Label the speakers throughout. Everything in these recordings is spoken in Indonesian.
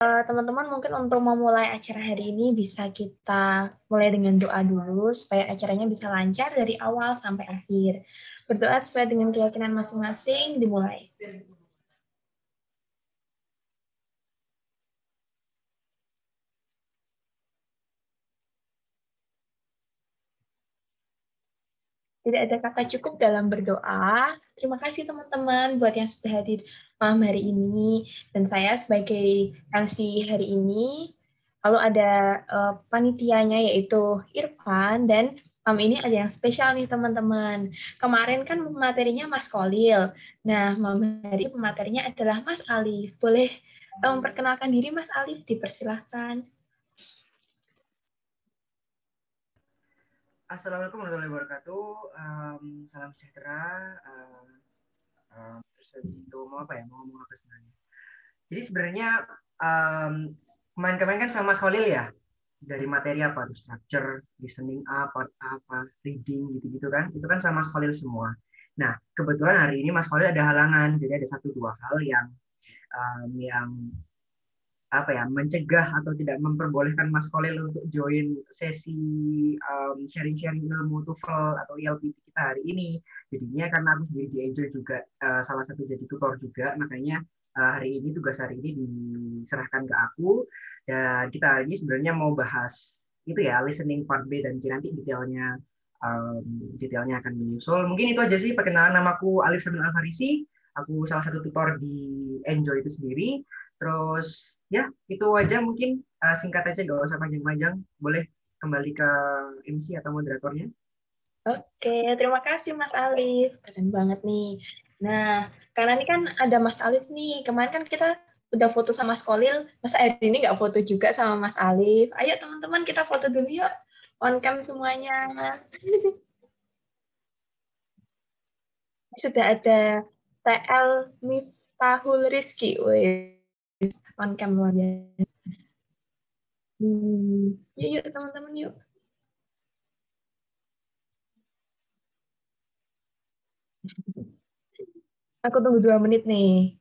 Speaker 1: Teman-teman mungkin untuk memulai acara hari ini bisa kita mulai dengan doa dulu supaya acaranya bisa lancar dari awal sampai akhir. Berdoa sesuai dengan keyakinan masing-masing, dimulai. Tidak ada kata cukup dalam berdoa. Terima kasih teman-teman buat yang sudah hadir malam hari ini. Dan saya sebagai MC hari ini, lalu ada panitianya yaitu Irfan, dan malam ini ada yang spesial nih teman-teman. Kemarin kan materinya Mas Kolil. Nah, malam hari ini materinya adalah Mas Alif. Boleh memperkenalkan diri Mas Alif, dipersilahkan.
Speaker 2: Assalamualaikum warahmatullahi wabarakatuh. Salam sejahtera. Terus habis itu mau apa ya? Mau ngomong apa sebenarnya? Jadi sebenarnya kemarin-kemarin kan sama Mas Khalil ya. Dari materi apa tuh? Structure, listening apa, reading gitu-gitu kan. Itu kan sama Mas Khalil semua. Nah, kebetulan hari ini Mas Khalil ada halangan. Jadi ada satu dua hal yang apa ya, mencegah atau tidak memperbolehkan Mas Kolil untuk join sesi sharing-sharing ilmu TOEFL atau IELTS kita hari ini. Jadinya karena aku sendiri di Angel juga salah satu jadi tutor juga, makanya hari ini tugas hari ini diserahkan ke aku, dan kita hari ini sebenarnya mau bahas itu ya, listening part B dan C. Nanti detailnya akan menyusul. Mungkin itu aja sih perkenalan. Namaku Alif Sabil Al-Farisi. Aku salah satu tutor di Enjoy itu sendiri. Terus ya itu aja mungkin, singkat aja, gak usah panjang-panjang. Boleh kembali ke MC atau moderatornya.
Speaker 1: Oke, terima kasih Mas Alif. Keren banget nih. Nah, karena ini kan ada Mas Alif nih. Kemarin kan kita udah foto sama Mas Kolil. Mas Alif ini nggak foto juga sama Mas Alif. Ayo teman-teman kita foto dulu yuk. On cam semuanya. Sudah ada TL Miftahul Rizky. Wih, on cam luar biasa. Yuk, yuk teman-teman yuk. Aku tunggu 2 menit nih.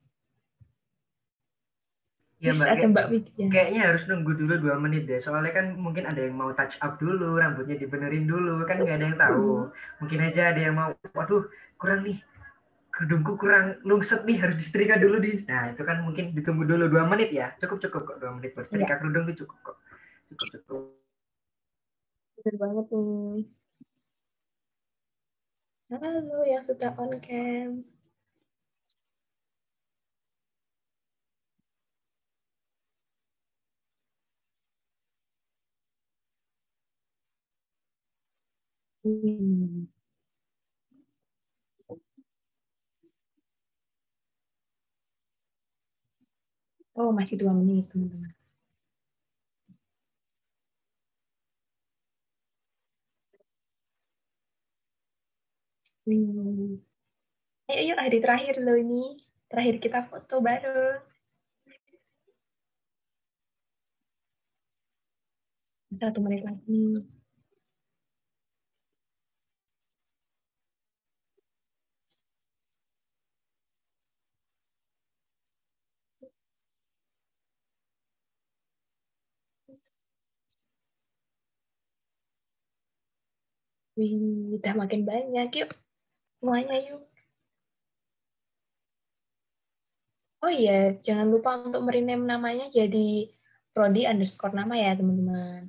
Speaker 2: Ya
Speaker 1: Yes,
Speaker 2: Mbak,
Speaker 1: ada Mbak Widya.
Speaker 2: kayaknya harus nunggu dulu 2 menit deh. Soalnya kan mungkin ada yang mau touch up dulu, rambutnya dibenerin dulu, kan nggak ada yang tahu. Mungkin aja ada yang mau, waduh kurang nih, kerudungku kurang lungset nih, harus disetrika dulu nih. Nah itu kan mungkin ditunggu dulu 2 menit ya. Cukup cukup kok 2 menit buat setrika
Speaker 1: Iya,
Speaker 2: kerudung tuh, cukup kok. Cukup cukup.
Speaker 1: benar banget nih. Halo yang sudah on cam. Hmm. Oh, masih 2 menit, teman-teman. Hmm. Ayo, yuk, hari terakhir loh ini. Terakhir kita foto bareng. 1 menit lagi. Wih, udah makin banyak. Yuk, semuanya yuk. Oh iya, jangan lupa untuk merename namanya jadi Prodi_nama ya, teman-teman.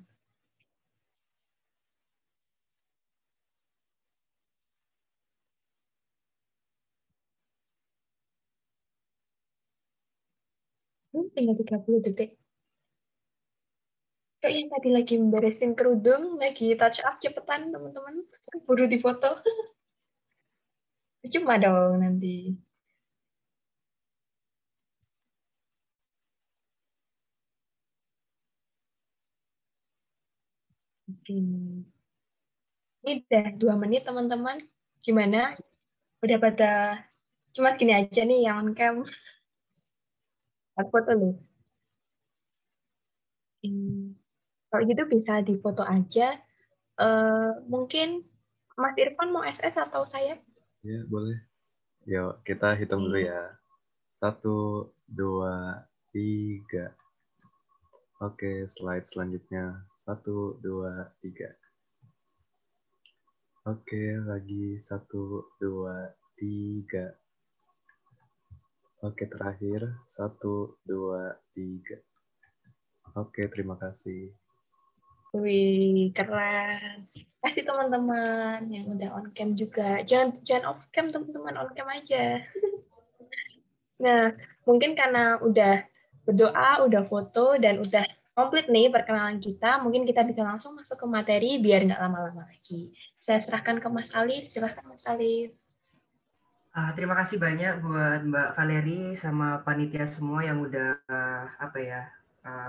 Speaker 1: Tinggal 30 detik. Kok yang tadi lagi beresin kerudung, lagi touch up, cepetan teman-teman. Buru difoto. Cuma dong nanti. Oke. Ini udah 2 menit teman-teman. Gimana? Udah pada cuma segini aja nih yang on cam. Aku foto loh. Kalau gitu bisa difoto aja. Mungkin Mas Irfan mau SS atau saya?
Speaker 3: Ya, boleh. Yuk, kita hitung dulu ya. 1, 2, 3. Oke, slide selanjutnya. 1, 2, 3. Oke, lagi 1, 2, 3. Oke, terakhir 1, 2, 3. Oke, terima kasih.
Speaker 1: Wih, keren. Kasih teman-teman yang udah on cam juga. Jangan off cam, teman-teman, on cam aja. Nah, mungkin karena udah berdoa, udah foto, dan udah komplit nih perkenalan kita, mungkin kita bisa langsung masuk ke materi biar nggak lama-lama lagi. Saya serahkan ke Mas Alif. Silahkan Mas Alif.
Speaker 2: Terima kasih banyak buat Mbak Valeri sama panitia semua yang udah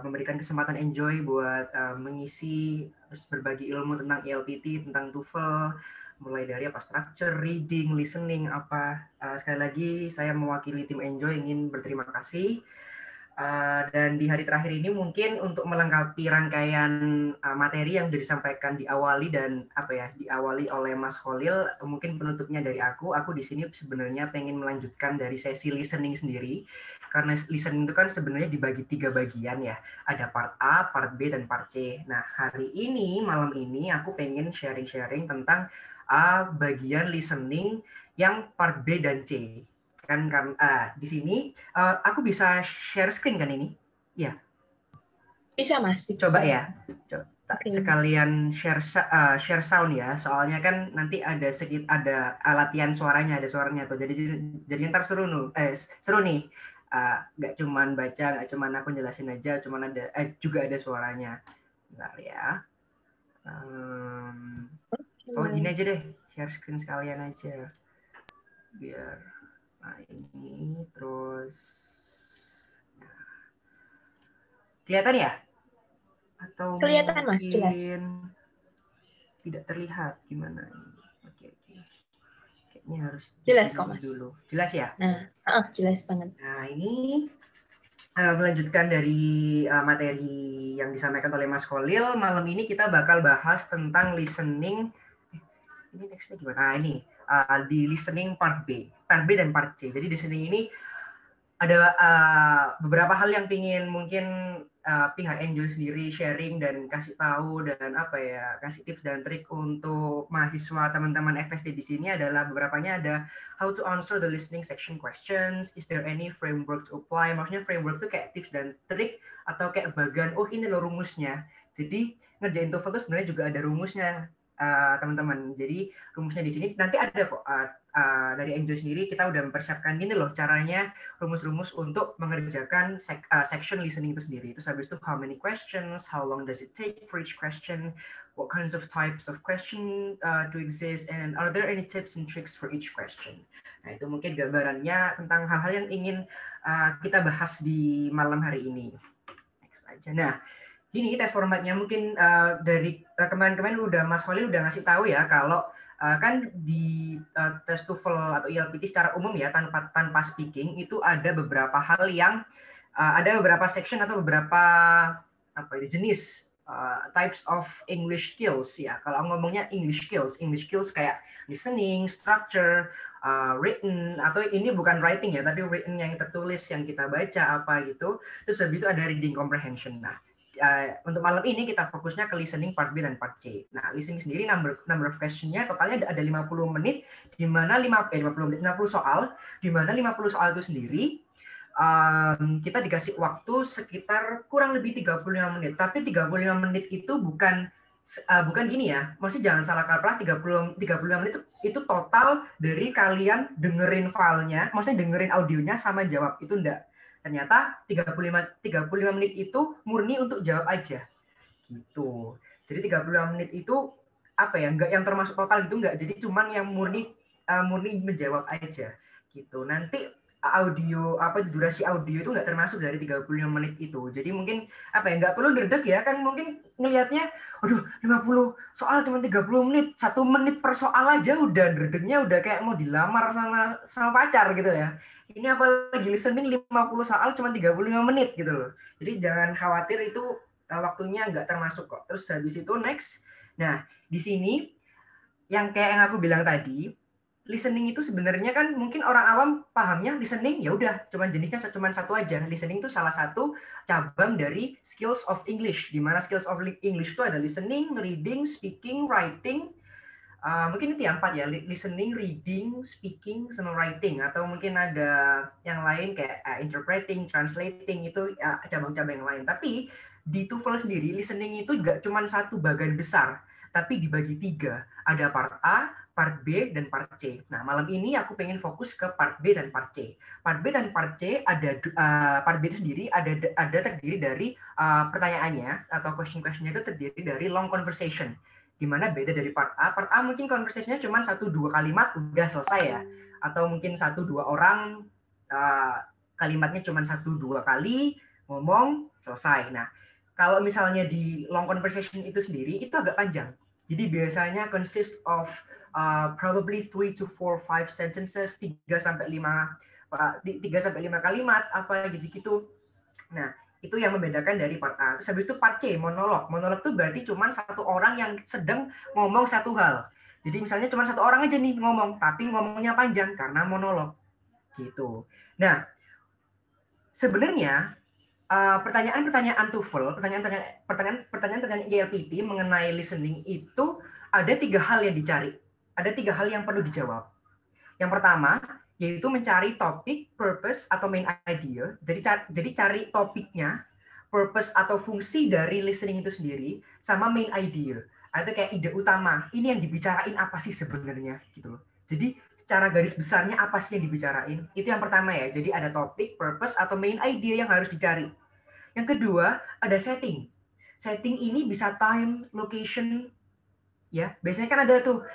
Speaker 2: memberikan kesempatan Enjoy buat mengisi terus berbagi ilmu tentang ELPT, tentang TOEFL, mulai dari structure, reading, listening sekali lagi saya mewakili tim Enjoy ingin berterima kasih. Dan di hari terakhir ini mungkin untuk melengkapi rangkaian materi yang sudah disampaikan diawali oleh Mas Khalil, mungkin penutupnya dari aku di sini sebenarnya pengen melanjutkan dari sesi listening sendiri, karena listening itu kan sebenarnya dibagi 3 bagian ya, ada part A, part B, dan part C. Nah hari ini, malam ini aku pengen sharing-sharing tentang bagian listening yang part B dan C. Di sini aku bisa share screen kan ini? Ya.
Speaker 1: Bisa, Mas.
Speaker 2: Coba
Speaker 1: Bisa.
Speaker 2: ya. Coba. Sekalian share sound ya. Soalnya kan nanti ada latihan suaranya, ada suaranya tuh. Jadi ntar seru nih. Nggak cuman baca, nggak cuman aku jelasin aja, cuman juga ada suaranya. Bentar ya. Gini aja deh, share screen sekalian aja. Biar ini terus. Kelihatan ya? Atau
Speaker 1: Kelihatan, Mas. Jelas.
Speaker 2: mungkin tidak terlihat gimana ini? Oke. Kayaknya harus
Speaker 1: Jelas kok, Mas.
Speaker 2: dulu. Jelas ya?
Speaker 1: Nah, jelas banget.
Speaker 2: Nah, ini melanjutkan dari materi yang disampaikan oleh Mas Khalil. Malam ini kita bakal bahas tentang listening. Ini nextnya gimana? Ini di listening part B dan part C. Jadi listening ini ada beberapa hal yang pingin mungkin pihak Enjoy sendiri sharing dan kasih tahu dan kasih tips dan trik untuk mahasiswa teman-teman FSD di sini adalah beberapanya ada how to answer the listening section questions, is there any framework to apply, maksudnya framework itu kayak tips dan trik atau kayak bagian ini loh rumusnya. Jadi ngerjain TOEFL itu sebenarnya juga ada rumusnya teman-teman. Jadi rumusnya di sini nanti ada kok dari Enjoy sendiri kita udah mempersiapkan ini loh caranya rumus-rumus untuk mengerjakan section listening itu sendiri. Terus habis itu how many questions, how long does it take for each question, what kinds of types of question do exist, and are there any tips and tricks for each question. Nah itu mungkin gambarannya tentang hal-hal yang ingin kita bahas di malam hari ini. Next aja. Nah gini tes formatnya mungkin dari kemarin-kemarin Mas Khalil udah ngasih tahu ya kalau kan di tes TOEFL atau ELPT secara umum ya tanpa speaking itu ada beberapa hal yang ada beberapa section atau beberapa jenis types of English skills ya. Kalau ngomongnya English skills kayak listening, structure, written, atau ini bukan writing ya, tapi written yang tertulis yang kita baca gitu. Terus habis itu ada reading comprehension. Nah, untuk malam ini kita fokusnya ke listening part B dan part C. Nah, listening sendiri number of question-nya totalnya ada 50 menit, di mana 50 soal, di mana 50 soal itu sendiri kita dikasih waktu sekitar kurang lebih 35 menit. Tapi 35 menit itu bukan gini ya, maksudnya jangan salah kaprah, 35 menit itu total dari kalian dengerin filenya, maksudnya dengerin audionya sama jawab, itu enggak. Ternyata 35 menit itu murni untuk jawab aja. Gitu. Jadi 35 menit itu enggak yang termasuk total gitu enggak. Jadi cuman yang murni menjawab aja. Gitu. Nanti durasi audio itu enggak termasuk dari 35 menit itu. Jadi mungkin enggak perlu derdek ya, kan mungkin ngelihatnya aduh 50 soal cuma 30 menit, 1 menit per soal aja udah derdeknya udah kayak mau dilamar sama pacar gitu ya. Ini apalagi listening 50 soal cuma 35 menit gitu loh. Jadi jangan khawatir itu waktunya nggak termasuk kok. Terus habis itu next. Nah, di sini yang kayak yang aku bilang tadi, listening itu sebenarnya kan mungkin orang awam pahamnya listening ya udah cuman jenisnya cuma satu aja. Listening itu salah satu cabang dari skills of English, di mana skills of English itu ada listening, reading, speaking, writing. Mungkin itu yang 4 ya, listening, reading, speaking, sama writing, atau mungkin ada yang lain kayak interpreting, translating, itu cabang-cabang yang lain. Tapi di TOEFL sendiri listening itu juga cuma satu bagian besar, tapi dibagi 3. Ada part A, part B, dan part C. Nah, malam ini aku pengen fokus ke part B dan part C. Part B dan part C ada part B itu sendiri ada terdiri dari pertanyaannya atau question-questionnya itu terdiri dari long conversation. Dimana beda dari part A. Part A mungkin conversation-nya cuma 1-2 kalimat udah selesai ya. Atau mungkin 1-2 orang kalimatnya cuma 1-2 kali ngomong selesai. Nah, kalau misalnya di long conversation itu sendiri itu agak panjang. Jadi biasanya consist of probably 3 to 4, 5 sentences, 3-5 kalimat apa gitu-gitu. Nah, itu yang membedakan dari part A. Terus habis itu part C, monolog. Monolog itu berarti cuma satu orang yang sedang ngomong satu hal. Jadi misalnya cuma satu orang aja nih ngomong, tapi ngomongnya panjang karena monolog. Gitu. Nah, sebenarnya pertanyaan-pertanyaan TOEFL, pertanyaan-pertanyaan JLPT mengenai listening itu ada 3 hal yang dicari. Ada 3 hal yang perlu dijawab. Yang pertama, yaitu mencari topik, purpose, atau main idea. Jadi cari topiknya, purpose atau fungsi dari listening itu sendiri, sama main idea. Atau kayak ide utama, ini yang dibicarain apa sih sebenarnya gitu loh. Jadi secara garis besarnya apa sih yang dibicarain? Itu yang pertama ya. Jadi ada topik, purpose, atau main idea yang harus dicari. Yang kedua, ada setting. Setting ini bisa time, location, ya. Biasanya kan ada tuh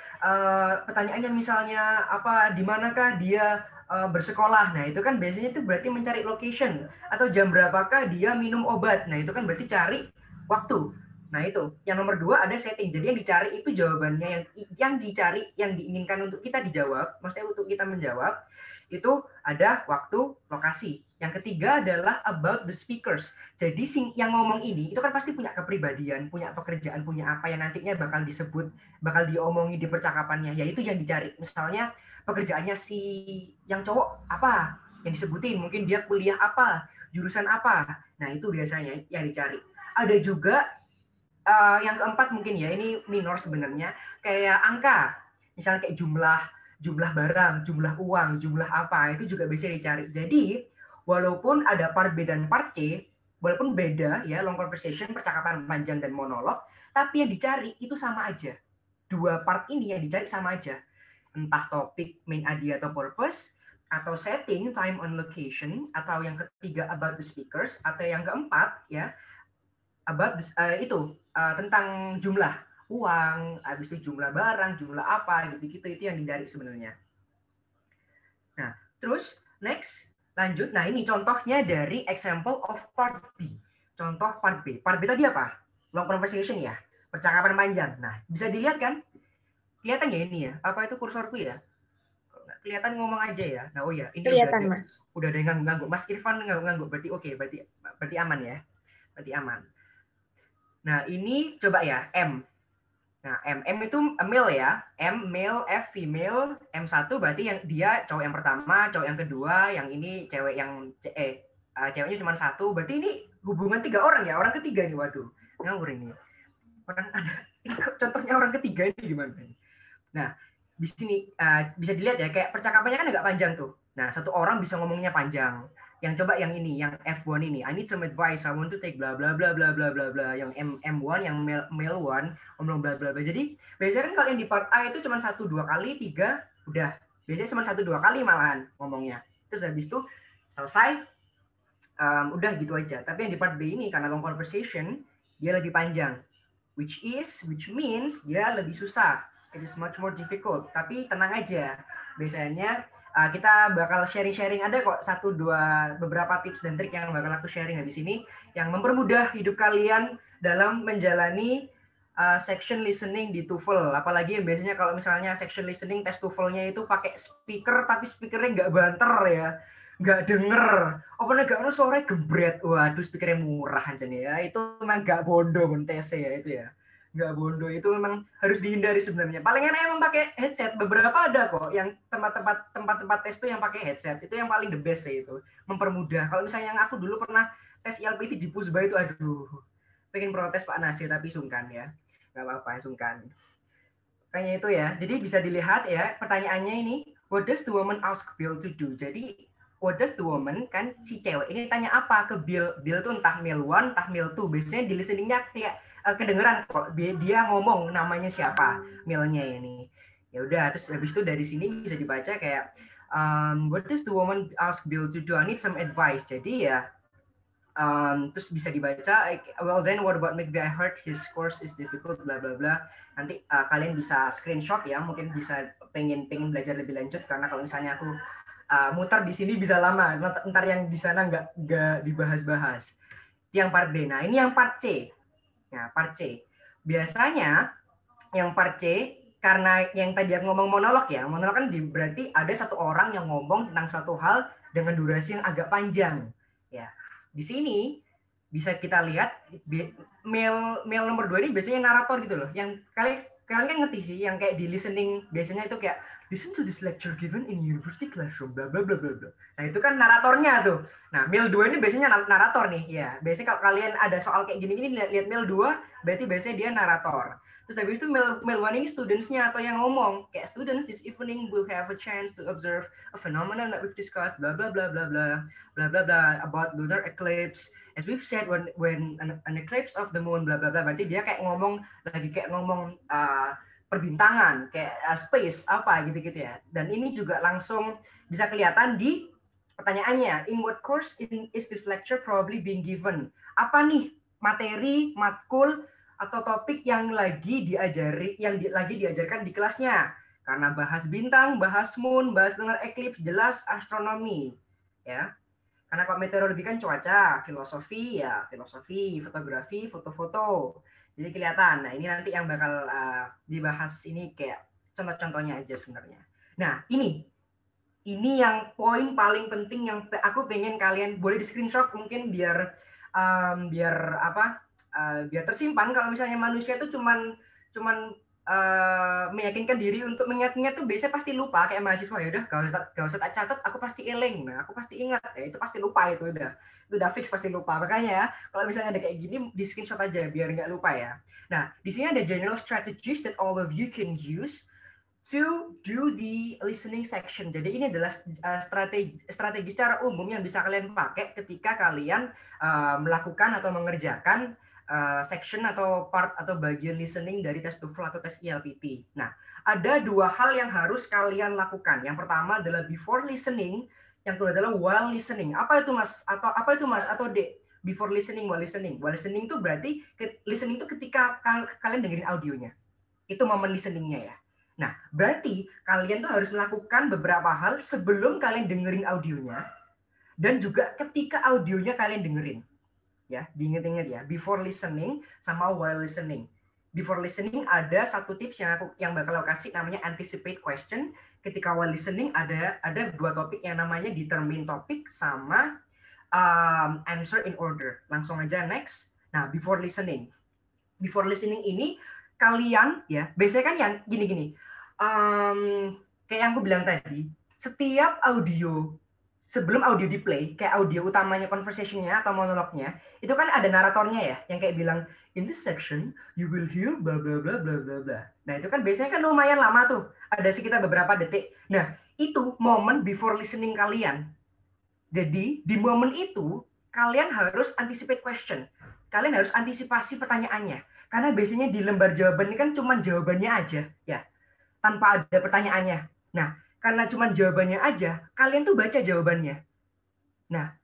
Speaker 2: pertanyaannya misalnya apa, di manakah dia bersekolah. Nah, itu kan biasanya itu berarti mencari location, atau jam berapakah dia minum obat. Nah, itu kan berarti cari waktu. Nah, itu. Yang nomor 2 ada setting. Jadi yang dicari itu jawabannya, yang dicari, yang diinginkan untuk kita dijawab, maksudnya untuk kita menjawab, itu ada waktu, lokasi. Yang ketiga adalah about the speakers. Jadi yang ngomong ini itu kan pasti punya kepribadian, punya pekerjaan, punya apa yang nantinya bakal disebut, bakal diomongi di percakapannya. Ya itu yang dicari. Misalnya pekerjaannya si yang cowok apa yang disebutin, mungkin dia kuliah apa, jurusan apa. Nah, itu biasanya yang dicari. Ada juga yang keempat mungkin ya, ini minor sebenarnya, kayak angka. Misalnya kayak jumlah barang, jumlah uang, jumlah apa, itu juga bisa dicari. Jadi, walaupun ada part B dan part C, walaupun beda ya, long conversation, percakapan panjang dan monolog, tapi yang dicari itu sama aja. 2 part ini yang dicari sama aja. Entah topik, main idea atau purpose, atau setting, time on location, atau yang ketiga about the speakers, atau yang keempat ya, about tentang jumlah uang, habis itu jumlah barang, jumlah apa gitu-gitu, itu yang dicari sebenarnya. Nah, terus next lanjut. Nah, ini contohnya dari example of part B. Contoh part B. Part B tadi apa? Long conversation ya, percakapan panjang. Nah, bisa dilihat kan? Kelihatan ya ini ya? Apa itu kursorku ya? Kelihatan ngomong aja ya. Nah, oh ya, ini
Speaker 1: Kelihatan, Mas.
Speaker 2: udah ada yang ganggu. Mas Irfan ganggu, berarti oke, berarti aman ya. Berarti aman. Nah, ini coba ya, M. Nah, M itu male ya. M, male, F, female. M1 berarti yang dia cowok yang pertama, cowok yang kedua, yang ini cewek yang, ceweknya cuma 1. Berarti ini hubungan 3 orang ya, orang ketiga nih, waduh. Ngawur ini. Orang ada, ini contohnya orang ketiga ini gimana? Nah, di sini bisa dilihat ya, kayak percakapannya kan agak panjang tuh. Nah, satu orang bisa ngomongnya panjang. Yang coba yang ini, yang F1 ini, I need some advice, I want to take bla bla bla bla bla bla bla. Yang M1, yang male one, ngomong bla bla bla. Jadi biasanya kan kalau yang di part A itu cuma 1-2 kali, 3 udah. Biasanya cuma 1-2 kali malahan ngomongnya. Terus habis itu selesai, udah gitu aja. Tapi yang di part B ini karena long conversation, dia lebih panjang. Which means dia lebih susah. It is much more difficult. Tapi tenang aja. Biasanya kita bakal sharing-sharing, ada kok 1-2 beberapa tips dan trik yang bakal aku sharing habis ini yang mempermudah hidup kalian dalam menjalani section listening di TOEFL. Apalagi yang biasanya kalau misalnya section listening tes TOEFL-nya itu pakai speaker tapi speakernya nggak banter ya, nggak denger. Apa nggak ono sore gembret. Waduh, speakernya murah aja nih ya. Itu emang nggak bondo mentese ya itu ya. nggak bondo itu memang harus dihindari sebenarnya. Paling enak emang pakai headset. Beberapa ada kok yang tempat-tempat tes tuh yang pakai headset. Itu yang paling the best ya itu. Mempermudah. Kalau misalnya yang aku dulu pernah tes ILPT di Pusba itu, aduh, pengen protes Pak Nasir tapi sungkan ya. Nggak apa-apa, sungkan. Kayaknya itu ya. Jadi bisa dilihat ya pertanyaannya ini. What does the woman ask Bill to do? Jadi what does the woman, kan si cewek ini tanya apa ke Bill. Bill tuh entah Mil 1, entah Mil 2. Biasanya di listeningnya kayak kedengeran kok dia ngomong namanya siapa Milnya ini. Ya udah, terus habis itu dari sini bisa dibaca kayak what does the woman ask Bill to do? I need some advice. Jadi ya terus bisa dibaca, well then what about McVie? I heard his course is difficult, bla bla bla. Nanti kalian bisa screenshot ya, mungkin bisa pengen belajar lebih lanjut, karena kalau misalnya aku muter di sini bisa lama, ntar yang di sana nggak dibahas-bahas. Yang part D. Nah ini yang part C. Nah part C. Biasanya yang part C, karena yang tadi aku ngomong monolog ya, monolog kan berarti ada satu orang yang ngomong tentang suatu hal dengan durasi yang agak panjang. Ya, di sini bisa kita lihat mail nomor 2 ini biasanya narator gitu loh. Yang kalian kan ngerti sih, yang kayak di listening biasanya itu kayak listen to this lecture given in university classroom, bla bla bla bla bla. Nah itu kan naratornya tuh. Nah mail 2 ini biasanya narator nih ya. Biasanya kalau kalian ada soal kayak gini-gini lihat mail 2, berarti biasanya dia narator. Terus habis itu mail 1 ini students-nya atau yang ngomong kayak students this evening will have a chance to observe a phenomenon that we've discussed bla bla bla bla bla bla bla bla about lunar eclipse. As we've said, when an eclipse of the moon bla bla bla, berarti dia kayak ngomong perbintangan kayak space apa gitu-gitu ya. Dan ini juga langsung bisa kelihatan di pertanyaannya, in what course is this lecture probably being given? Apa nih materi, matkul atau topik yang lagi diajarkan di kelasnya? Karena bahas bintang, bahas moon, bahas lunar eclipse, jelas astronomi, ya. Karena kalau meteorologi kan cuaca, filosofi, fotografi, foto-foto. Jadi kelihatan. Nah ini nanti yang bakal dibahas ini kayak contoh-contohnya aja sebenarnya. Nah ini yang poin paling penting yang aku pengen kalian boleh di screenshot mungkin biar tersimpan. Kalau misalnya manusia itu cuman meyakinkan diri untuk mengingat-ingat tuh biasanya pasti lupa, kayak mahasiswa ya udah gak usah tak catat, aku pasti eling, nah aku pasti ingat ya, itu pasti lupa, itu udah fix pasti lupa. Makanya ya kalau misalnya ada kayak gini di screenshot aja biar nggak lupa ya. Nah di sini ada general strategies that all of you can use to do the listening section. Jadi ini adalah strategi secara umum yang bisa kalian pakai ketika kalian melakukan atau mengerjakan section atau part atau bagian listening dari tes TOEFL atau tes ILPT. Nah, ada dua hal yang harus kalian lakukan. Yang pertama adalah before listening, yang kedua adalah while listening. Apa itu Mas? Atau D? Before listening, while listening. While listening itu berarti listening itu ketika kalian dengerin audionya. Itu momen listeningnya ya. Nah, berarti kalian tuh harus melakukan beberapa hal sebelum kalian dengerin audionya dan juga ketika audionya kalian dengerin. Ya, diingat-ingat ya, before listening sama while listening. Before listening ada satu tips yang bakal aku kasih namanya anticipate question. Ketika while listening ada dua topik yang namanya determine topic sama answer in order. Langsung aja next. Nah, before listening. Before listening ini kalian ya, biasanya kan yang gini-gini. Kayak yang aku bilang tadi, setiap audio sebelum audio di play, kayak audio utamanya conversation-nya atau monolognya, itu kan ada naratornya ya, yang kayak bilang, in this section, you will hear bla bla bla bla bla bla. Nah itu kan biasanya kan lumayan lama tuh, ada sekitar beberapa detik. Nah itu momen before listening kalian. Jadi di momen itu, kalian harus anticipate question. Kalian harus antisipasi pertanyaannya. Karena biasanya di lembar jawaban ini kan cuma jawabannya aja, ya, tanpa ada pertanyaannya. Nah, karena cuma jawabannya aja, kalian tuh baca jawabannya. Nah,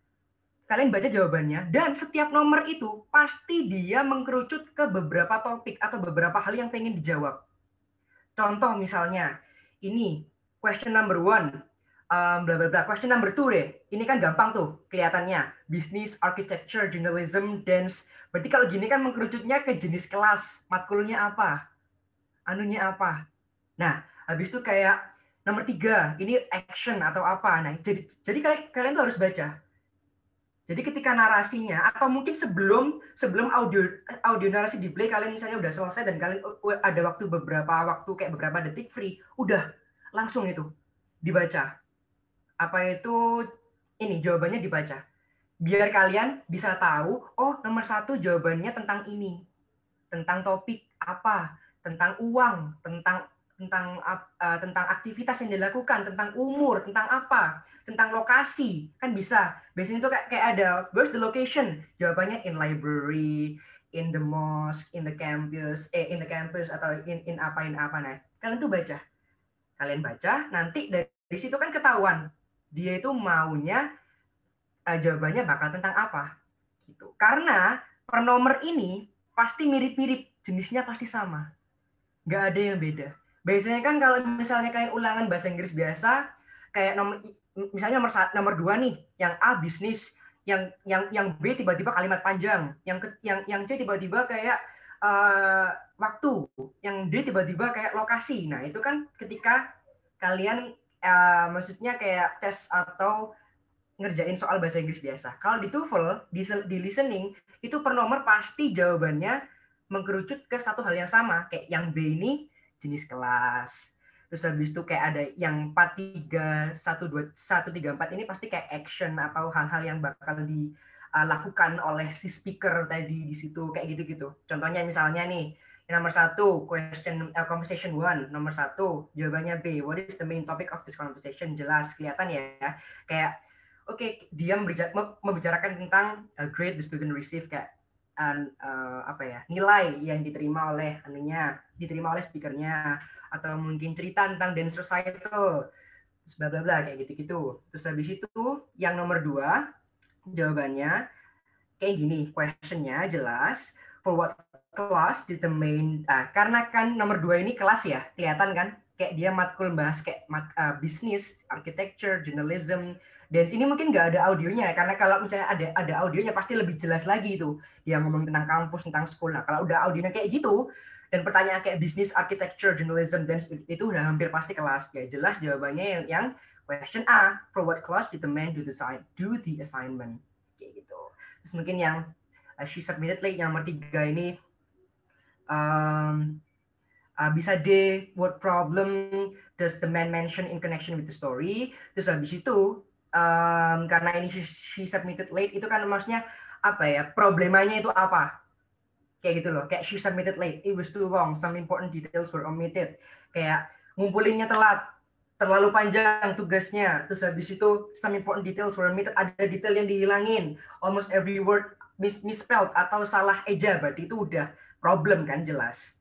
Speaker 2: kalian baca jawabannya, dan setiap nomor itu pasti dia mengkerucut ke beberapa topik atau beberapa hal yang pengen dijawab. Contoh misalnya, ini question number 1, bla bla bla. Question number 2 deh. Ini kan gampang tuh kelihatannya. Business, architecture, journalism, dance. Berarti kalau gini kan mengkerucutnya ke jenis kelas, matkulnya apa, anunya apa. Nah, habis itu kayak nomor 3, ini action atau apa. Nah, jadi kalian tuh harus baca. Jadi ketika narasinya atau mungkin sebelum audio narasi di play, kalian misalnya udah selesai dan kalian ada beberapa detik free, udah langsung itu dibaca. Apa itu ini jawabannya dibaca. Biar kalian bisa tahu, oh nomor 1 jawabannya tentang ini, tentang topik apa, tentang uang, tentang aktivitas yang dilakukan, tentang umur, tentang apa, tentang lokasi, kan bisa. Biasanya itu kayak ada where's the location, jawabannya in library, in the mosque, in the campus atau in apa. Nah, kalian tuh baca, nanti dari situ kan ketahuan dia itu maunya jawabannya bakal tentang apa gitu. Karena per nomor ini pasti mirip-mirip, jenisnya pasti sama, nggak ada yang beda. Biasanya kan kalau misalnya kalian ulangan bahasa Inggris biasa, kayak misalnya nomor 2 nih, yang A bisnis, yang B tiba-tiba kalimat panjang, yang C tiba-tiba kayak waktu, yang D tiba-tiba kayak lokasi. Nah itu kan ketika kalian maksudnya kayak tes atau ngerjain soal bahasa Inggris biasa. Kalau di TOEFL, di listening, itu per nomor pasti jawabannya mengkerucut ke satu hal yang sama. Kayak yang B ini jenis kelas. Terus habis itu kayak ada yang 4, 3, 1, 2, 1, 3, 4 ini pasti kayak action atau hal-hal yang bakal dilakukan oleh si speaker tadi di situ. Kayak gitu-gitu. Contohnya misalnya nih, nomor 1, conversation 1. Nomor 1, jawabannya B. What is the main topic of this conversation? Jelas, kelihatan ya. Kayak Oke, dia membicarakan tentang grade the student receive, kayak nilai yang diterima oleh speakernya, atau mungkin cerita tentang dance recital, terus bla bla bla kayak gitu-gitu. Terus habis itu yang nomor 2 jawabannya kayak gini, questionnya jelas, for what class determine, karena kan nomor 2 ini kelas ya, kelihatan kan, kayak dia matkul bahas kayak bisnis, architecture, journalism. Dan sini mungkin nggak ada audionya, karena kalau misalnya ada audionya pasti lebih jelas lagi itu, dia ngomong tentang kampus, tentang sekolah. Kalau udah audionya kayak gitu, dan pertanyaan kayak bisnis, architecture, journalism, dan itu udah hampir pasti kelas. Ya jelas jawabannya yang question A, for what class determine do the assignment. Kayak gitu. Terus mungkin yang she submitted late, yang nomor 3 ini bisa D, what problem does the man mention in connection with the story. Terus habis itu karena ini she submitted late, itu kan maksudnya apa ya, problemanya itu apa, kayak gitu loh. Kayak she submitted late, it was too long, some important details were omitted, kayak ngumpulinnya telat, terlalu panjang tugasnya. Terus habis itu some important details were omitted, ada detail yang dihilangin, almost every word misspelled atau salah eja. Berarti itu udah problem kan, jelas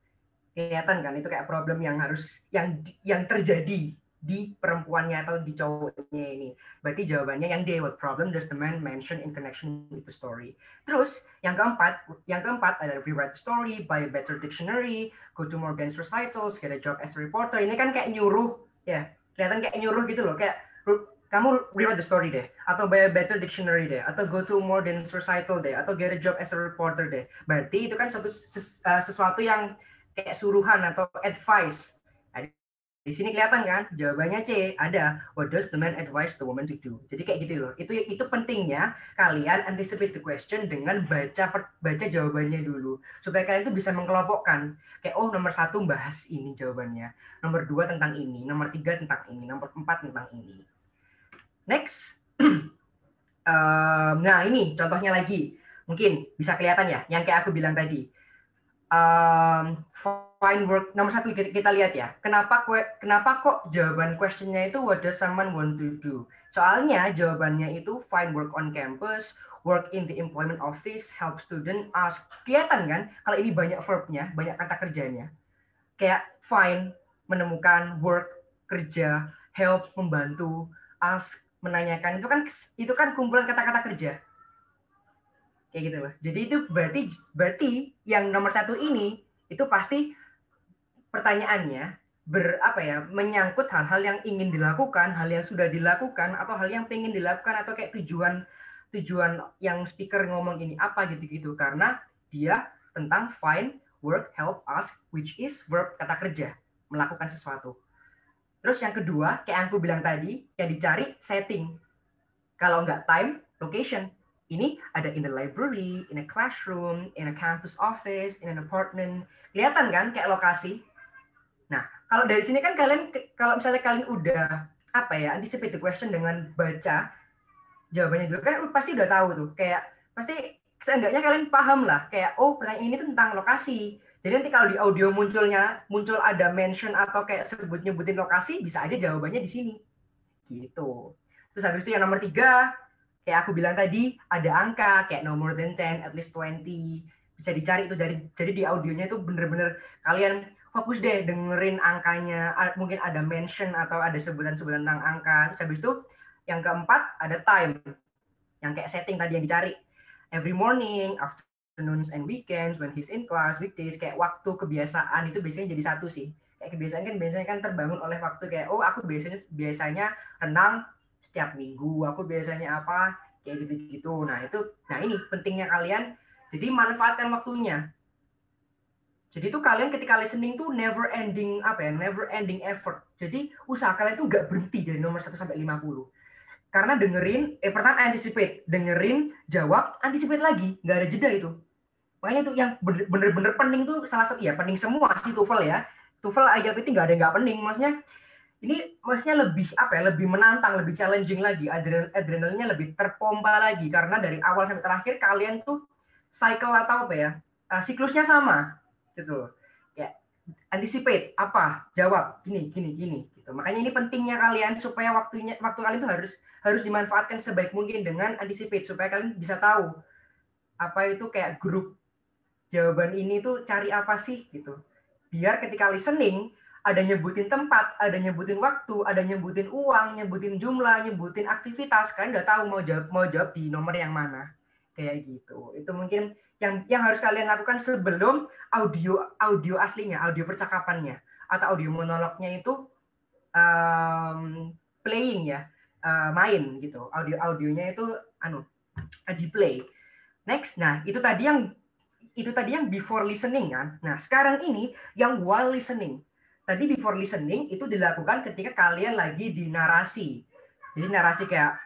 Speaker 2: kelihatan kan, itu kayak problem yang harus yang terjadi di perempuannya atau di cowoknya ini. Berarti jawabannya yang D, what problem does the man mention in connection with the story. Terus yang keempat ada rewrite the story, buy a better dictionary, go to more dance recitals, get a job as a reporter. Ini kan kayak nyuruh ya, kelihatan kayak nyuruh gitu loh, kayak kamu rewrite the story deh, atau buy a better dictionary deh, atau go to more dance recital deh, atau get a job as a reporter deh. Berarti itu kan sesuatu yang kayak suruhan atau advice. Nah, di sini kelihatan kan, jawabannya C, ada what does the man advise the woman to do. Jadi kayak gitu loh. Itu pentingnya kalian anticipate the question dengan baca jawabannya dulu, supaya kalian tuh bisa mengelompokkan. Kayak nomor 1 bahas ini jawabannya, nomor 2 tentang ini, nomor 3 tentang ini, nomor 4 tentang ini. Next. Nah ini contohnya lagi, mungkin bisa kelihatan ya, yang kayak aku bilang tadi. Find work nomor 1 kita lihat ya, kenapa kok jawaban questionnya itu what does someone want to do. Soalnya jawabannya itu find work on campus, work in the employment office, help student, ask. Kelihatan kan kalau ini banyak verbnya, banyak kata kerjanya. Kayak find menemukan, work kerja, help membantu, ask menanyakan. Itu kan kumpulan kata-kata kerja. Kayak gitu loh. Jadi itu berarti yang nomor 1 ini itu pasti pertanyaannya menyangkut hal-hal yang ingin dilakukan, hal yang sudah dilakukan, atau hal yang pengen dilakukan, atau kayak tujuan yang speaker ngomong ini apa gitu-gitu. Karena dia tentang find, work, help, ask, which is verb, kata kerja, melakukan sesuatu. Terus yang kedua, kayak aku bilang tadi, yang dicari setting. Kalau nggak time, location. Ini ada in the library, in a classroom, in a campus office, in an apartment. Kelihatan kan kayak lokasi? Nah, kalau dari sini kan kalian, kalau misalnya kalian udah anticipate the question dengan baca jawabannya dulu, kan pasti udah tahu tuh. Kayak pasti seenggaknya kalian paham lah. Kayak pertanyaan ini tuh tentang lokasi. Jadi nanti kalau di audio muncul ada mention atau kayak nyebutin lokasi, bisa aja jawabannya di sini. Gitu. Terus habis itu yang nomor 3, kayak aku bilang tadi, ada angka kayak no more than 10, at least 20. Bisa dicari itu jadi di audionya itu bener-bener kalian fokus deh dengerin angkanya, mungkin ada mention atau ada sebutan-sebutan tentang angka. Terus habis itu yang keempat ada time, yang kayak setting tadi yang dicari. Every morning, afternoons and weekends, when he's in class, weekdays, kayak waktu kebiasaan itu biasanya jadi satu sih. Kayak kebiasaan kan biasanya kan terbangun oleh waktu kayak, aku biasanya renang setiap minggu, aku biasanya apa, kayak gitu-gitu. Nah ini pentingnya kalian, jadi manfaatkan waktunya. Jadi tuh kalian ketika listening tuh never ending effort. Jadi usaha kalian tuh nggak berhenti dari nomor 1 sampai 50. Karena dengerin, pertama anticipate, dengerin, jawab, anticipate lagi, nggak ada jeda itu. Makanya tuh yang bener-bener pening tuh salah satu, ya pening semua sih TOEFL ya. TOEFL IELTS nggak ada yang nggak pening, maksudnya lebih lebih menantang, lebih challenging lagi, adrenalinnya lebih terpompa lagi karena dari awal sampai terakhir kalian tuh cycle atau siklusnya sama gitu ya. Anticipate jawab gini gitu. Makanya ini pentingnya kalian supaya waktu kalian tuh harus dimanfaatkan sebaik mungkin dengan anticipate supaya kalian bisa tahu apa itu kayak grup jawaban ini tuh cari apa sih gitu. Biar ketika listening ada nyebutin tempat, ada nyebutin waktu, ada nyebutin uang, nyebutin jumlah, nyebutin aktivitas, kalian udah tahu mau jawab di nomor yang mana. Kayak gitu. Itu mungkin yang harus kalian lakukan sebelum audio aslinya, audio percakapannya atau audio monolognya itu playing ya, main gitu. Audionya itu di play. Next, nah itu tadi yang before listening kan. Nah sekarang ini yang while listening. Tadi before listening itu dilakukan ketika kalian lagi di narasi. Jadi narasi kayak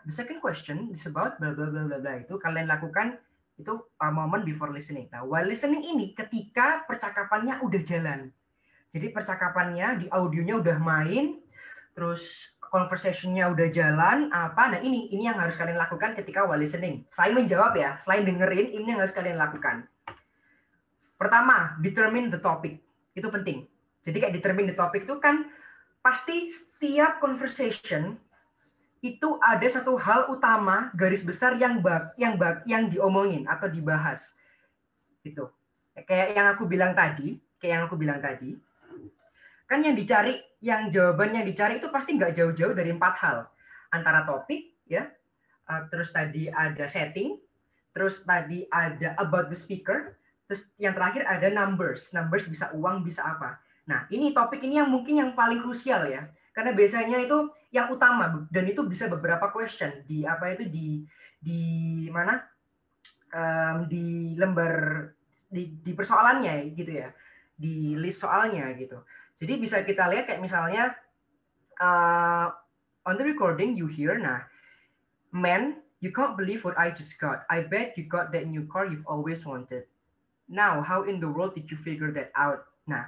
Speaker 2: the second question is about bla bla bla bla bla, itu kalian lakukan itu moment before listening. Nah, while listening ini ketika percakapannya udah jalan. Jadi percakapannya di audionya udah main, terus conversation-nya udah jalan Nah, ini yang harus kalian lakukan ketika while listening. Selain menjawab ya, selain dengerin, ini yang harus kalian lakukan. Pertama, determine the topic. Itu penting. Jadi kayak determine the topic itu kan pasti setiap conversation itu ada satu hal utama garis besar yang diomongin atau dibahas gitu. Kayak yang aku bilang tadi kan jawaban yang dicari itu pasti nggak jauh-jauh dari 4 hal, antara topik ya, terus tadi ada setting, terus tadi ada about the speaker, terus yang terakhir ada numbers bisa uang, bisa apa. Nah ini topik ini yang mungkin yang paling krusial ya. Karena biasanya itu yang utama dan itu bisa beberapa question di mana di lembar di persoalannya gitu ya, di list soalnya gitu. Jadi bisa kita lihat kayak misalnya on the recording you hear, man, you can't believe what I just got. I bet you got that new car you've always wanted. Now, how in the world did you figure that out? Nah,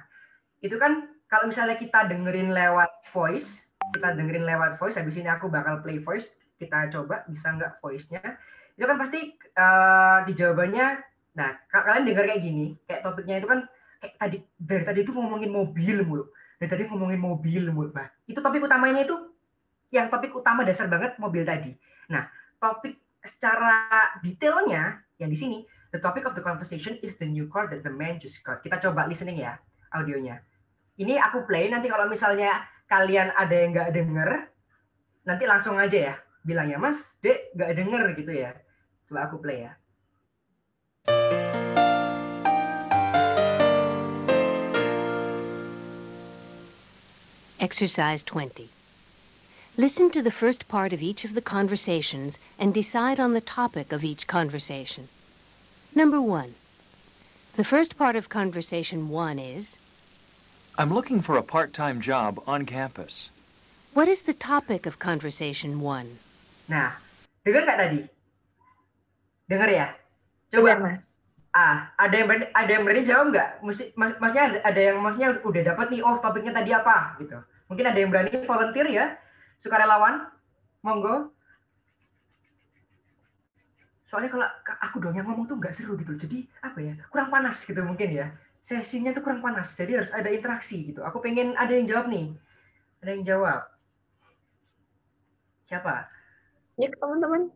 Speaker 2: itu kan kalau misalnya kita dengerin lewat voice, habis ini aku bakal play voice, kita coba bisa nggak voice-nya. Itu kan pasti di jawabannya, nah kalian dengar kayak gini, kayak topiknya itu kan kayak dari tadi itu ngomongin mobil mulu. Nah, itu topik utamanya itu, yang topik utama dasar banget mobil tadi. Nah, topik secara detailnya yang di sini, the topic of the conversation is the new car that the man just got. Kita coba listening ya, audionya. Ini aku play, nanti kalau misalnya kalian ada yang nggak denger, nanti langsung aja ya, bilangnya, Mas, Dek, nggak denger gitu ya. Coba aku play ya.
Speaker 4: Exercise 20. Listen to the first part of each of the conversations and decide on the topic of each conversation. Number 1. The first part of conversation 1 is,
Speaker 5: I'm looking for a part-time job on campus.
Speaker 4: what is the topic of conversation 1?
Speaker 2: Nah, Dengar nggak tadi? Dengar ya?
Speaker 1: Dengar,
Speaker 2: Coba.
Speaker 1: Mas.
Speaker 2: Ada yang berani jawab nggak? Maksudnya ada yang maksudnya udah dapat nih, oh topiknya tadi apa gitu. Mungkin ada yang berani volunteer ya, sukarelawan, monggo. Soalnya kalau aku dong yang ngomong tuh nggak seru gitu, jadi apa ya, kurang panas gitu mungkin ya. Sesinya tuh kurang panas, jadi harus ada interaksi gitu. Aku pengen ada yang jawab nih, ada yang jawab. Siapa?
Speaker 1: Ya, teman-teman.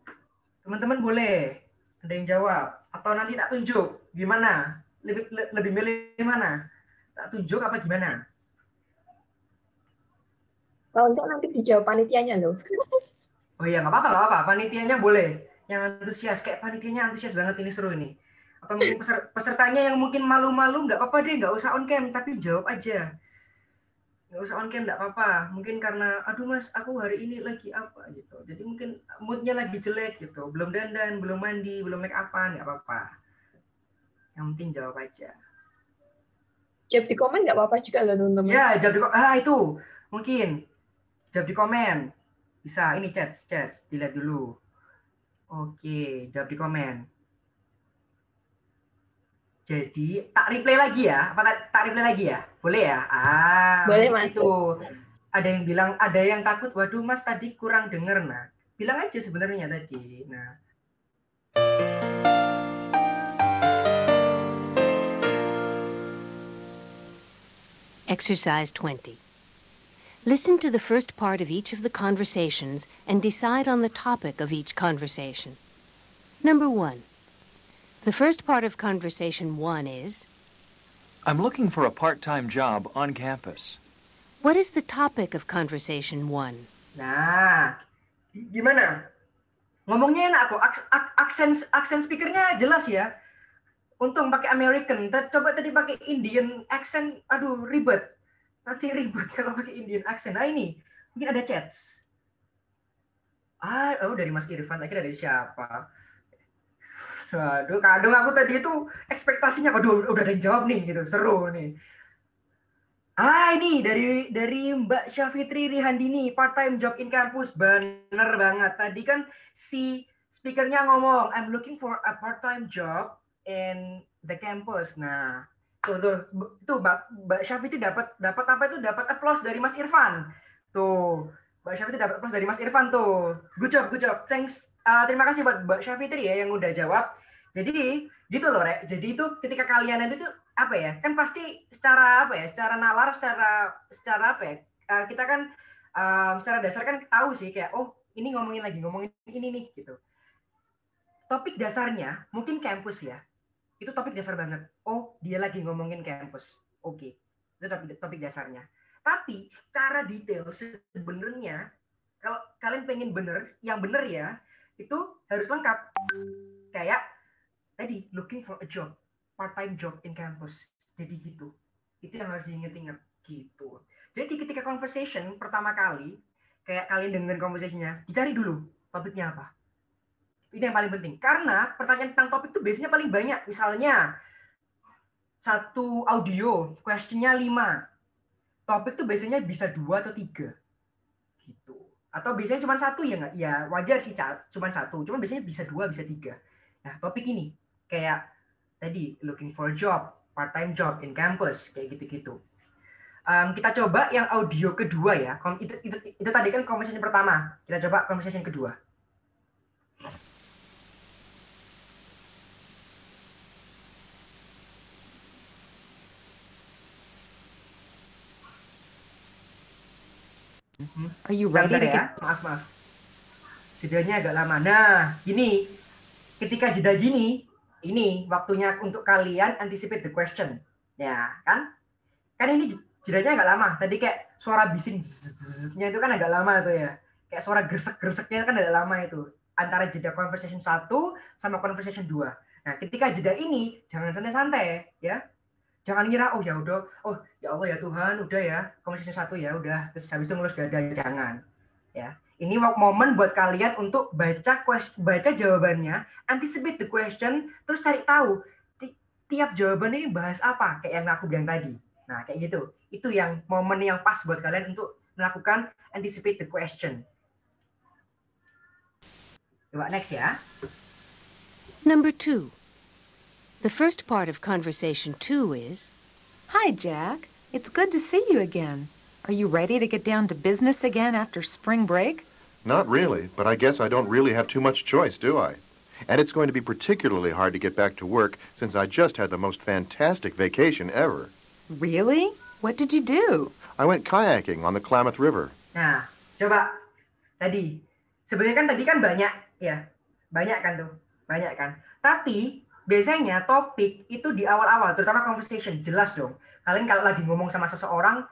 Speaker 2: Teman-teman boleh ada yang jawab atau nanti tak tunjuk gimana? Lebih milih mana? Tak tunjuk apa gimana?
Speaker 1: Kalau enggak nanti dijawab panitianya loh.
Speaker 2: Oh iya, nggak apa-apa, nggak apa-apa. Panitianya boleh. Yang antusias, kayak panitianya antusias banget, ini seru ini. Atau mungkin pesertanya yang mungkin malu-malu, nggak apa-apa deh, nggak usah on cam, tapi jawab aja. Nggak usah on cam, nggak apa-apa. Mungkin karena, aduh mas, aku hari ini lagi apa gitu. Jadi mungkin moodnya lagi jelek gitu. Belum dandan, belum mandi, belum make up-an, nggak apa-apa. Yang penting jawab aja.
Speaker 1: Jawab di komen nggak apa-apa juga loh, teman-teman.
Speaker 2: Ya, jawab di komen. Itu. Mungkin. Jawab di komen. Bisa, ini chat. Dilihat dulu. Oke, jawab di komen. Jadi tak replay lagi ya? Apa tak replay lagi ya? Boleh ya?
Speaker 1: Boleh, Mas.
Speaker 2: Itu. Ada yang bilang, ada yang takut, waduh mas tadi kurang denger. Nah, bilang aja sebenarnya tadi. Nah.
Speaker 4: Exercise 20. Listen to the first part of each of the conversations and decide on the topic of each conversation. Number 1. The first part of conversation 1 is,
Speaker 5: I'm looking for a part-time job on campus.
Speaker 4: what is the topic of conversation 1?
Speaker 2: Nah, gimana? Ngomongnya enak kok. Aksen speakernya jelas ya. Untung pakai American. Coba tadi pakai Indian accent, aduh ribet. Nanti ribet kalau pakai Indian accent. Nah ini, mungkin ada chats. Dari Mas Irfan, akhirnya dari siapa? Waduh, kadang aku tadi itu ekspektasinya, waduh udah ada yang jawab nih gitu, seru nih. Ini dari Mbak Syafitri Rihandini, part-time job in campus. Bener banget. Tadi kan si speakernya ngomong, I'm looking for a part-time job in the campus. Nah, tuh Mbak Syafitri dapat apa itu? Dapat applause dari Mas Irfan. Tuh, Mbak Syafitri dapat applause dari Mas Irfan tuh. Good job. Thanks. Terima kasih buat Mbak Syafitri ya yang udah jawab. Jadi gitu loh, Rek. Jadi itu ketika kalian itu tuh apa ya, kan pasti secara nalar, secara apa ya, kita kan secara dasar kan tahu sih kayak, oh ini ngomongin ini nih gitu. Topik dasarnya mungkin kampus ya, itu topik dasar banget. Oh dia lagi ngomongin kampus, oke, itu topik dasarnya. Tapi secara detail sebenarnya kalau kalian pengen yang bener ya, itu harus lengkap. Kayak tadi looking for a job, part-time job in campus. Jadi gitu. Itu yang harus diinget-inget gitu. Jadi ketika conversation pertama kali, kayak kalian dengerin conversation-nya, dicari dulu topiknya apa. Itu yang paling penting. Karena pertanyaan tentang topik itu biasanya paling banyak. Misalnya, satu audio, question-nya 5. Topik itu biasanya bisa 2 atau 3. Gitu. Atau biasanya cuma 1 ya nggak? Ya wajar sih cuma 1. Cuma biasanya bisa 2, bisa 3. Nah, topik ini kayak tadi looking for a job, part-time job in campus, kayak gitu-gitu. Kita coba yang audio kedua ya. Itu tadi kan conversation pertama. Kita coba conversation kedua.
Speaker 4: Are you ready to
Speaker 2: ya? Maaf. Jedanya agak lama. Nah, gini. Ketika jeda gini, ini waktunya untuk kalian anticipate the question. Ya, kan? Kan ini jedanya agak lama. Tadi kayak suara bising zzz-nya itu kan agak lama tuh ya. Kayak suara gresek-greseknya kan agak lama itu. Antara jeda conversation 1 sama conversation 2. Nah, ketika jeda ini jangan santai-santai ya. Jangan ngira oh ya udah, oh ya Allah ya Tuhan, udah ya, conversation 1 ya udah, terus habis itu ngurus dada, jangan. Ya. Ini momen buat kalian untuk baca jawabannya, anticipate the question, terus cari tahu tiap jawaban ini bahas apa, kayak yang aku bilang tadi. Nah, kayak gitu. Itu yang momen yang pas buat kalian untuk melakukan anticipate the question. Coba next ya.
Speaker 4: Number 2. The first part of conversation 2 is,
Speaker 6: Hi, Jack. It's good to see you again. Are you ready to get down to business again after spring break?
Speaker 7: Not really, but I guess I don't really have too much choice, do I? And it's going to be particularly hard to get back to work since I just had the most fantastic vacation ever.
Speaker 6: Really? What did you do?
Speaker 7: I went kayaking on the Klamath River.
Speaker 2: Nah, coba tadi. Sebenarnya tadi kan banyak ya. Banyak kan tuh. Banyak kan. Tapi biasanya topik itu di awal-awal, terutama conversation, jelas dong. Kalian kalau lagi ngomong sama seseorang,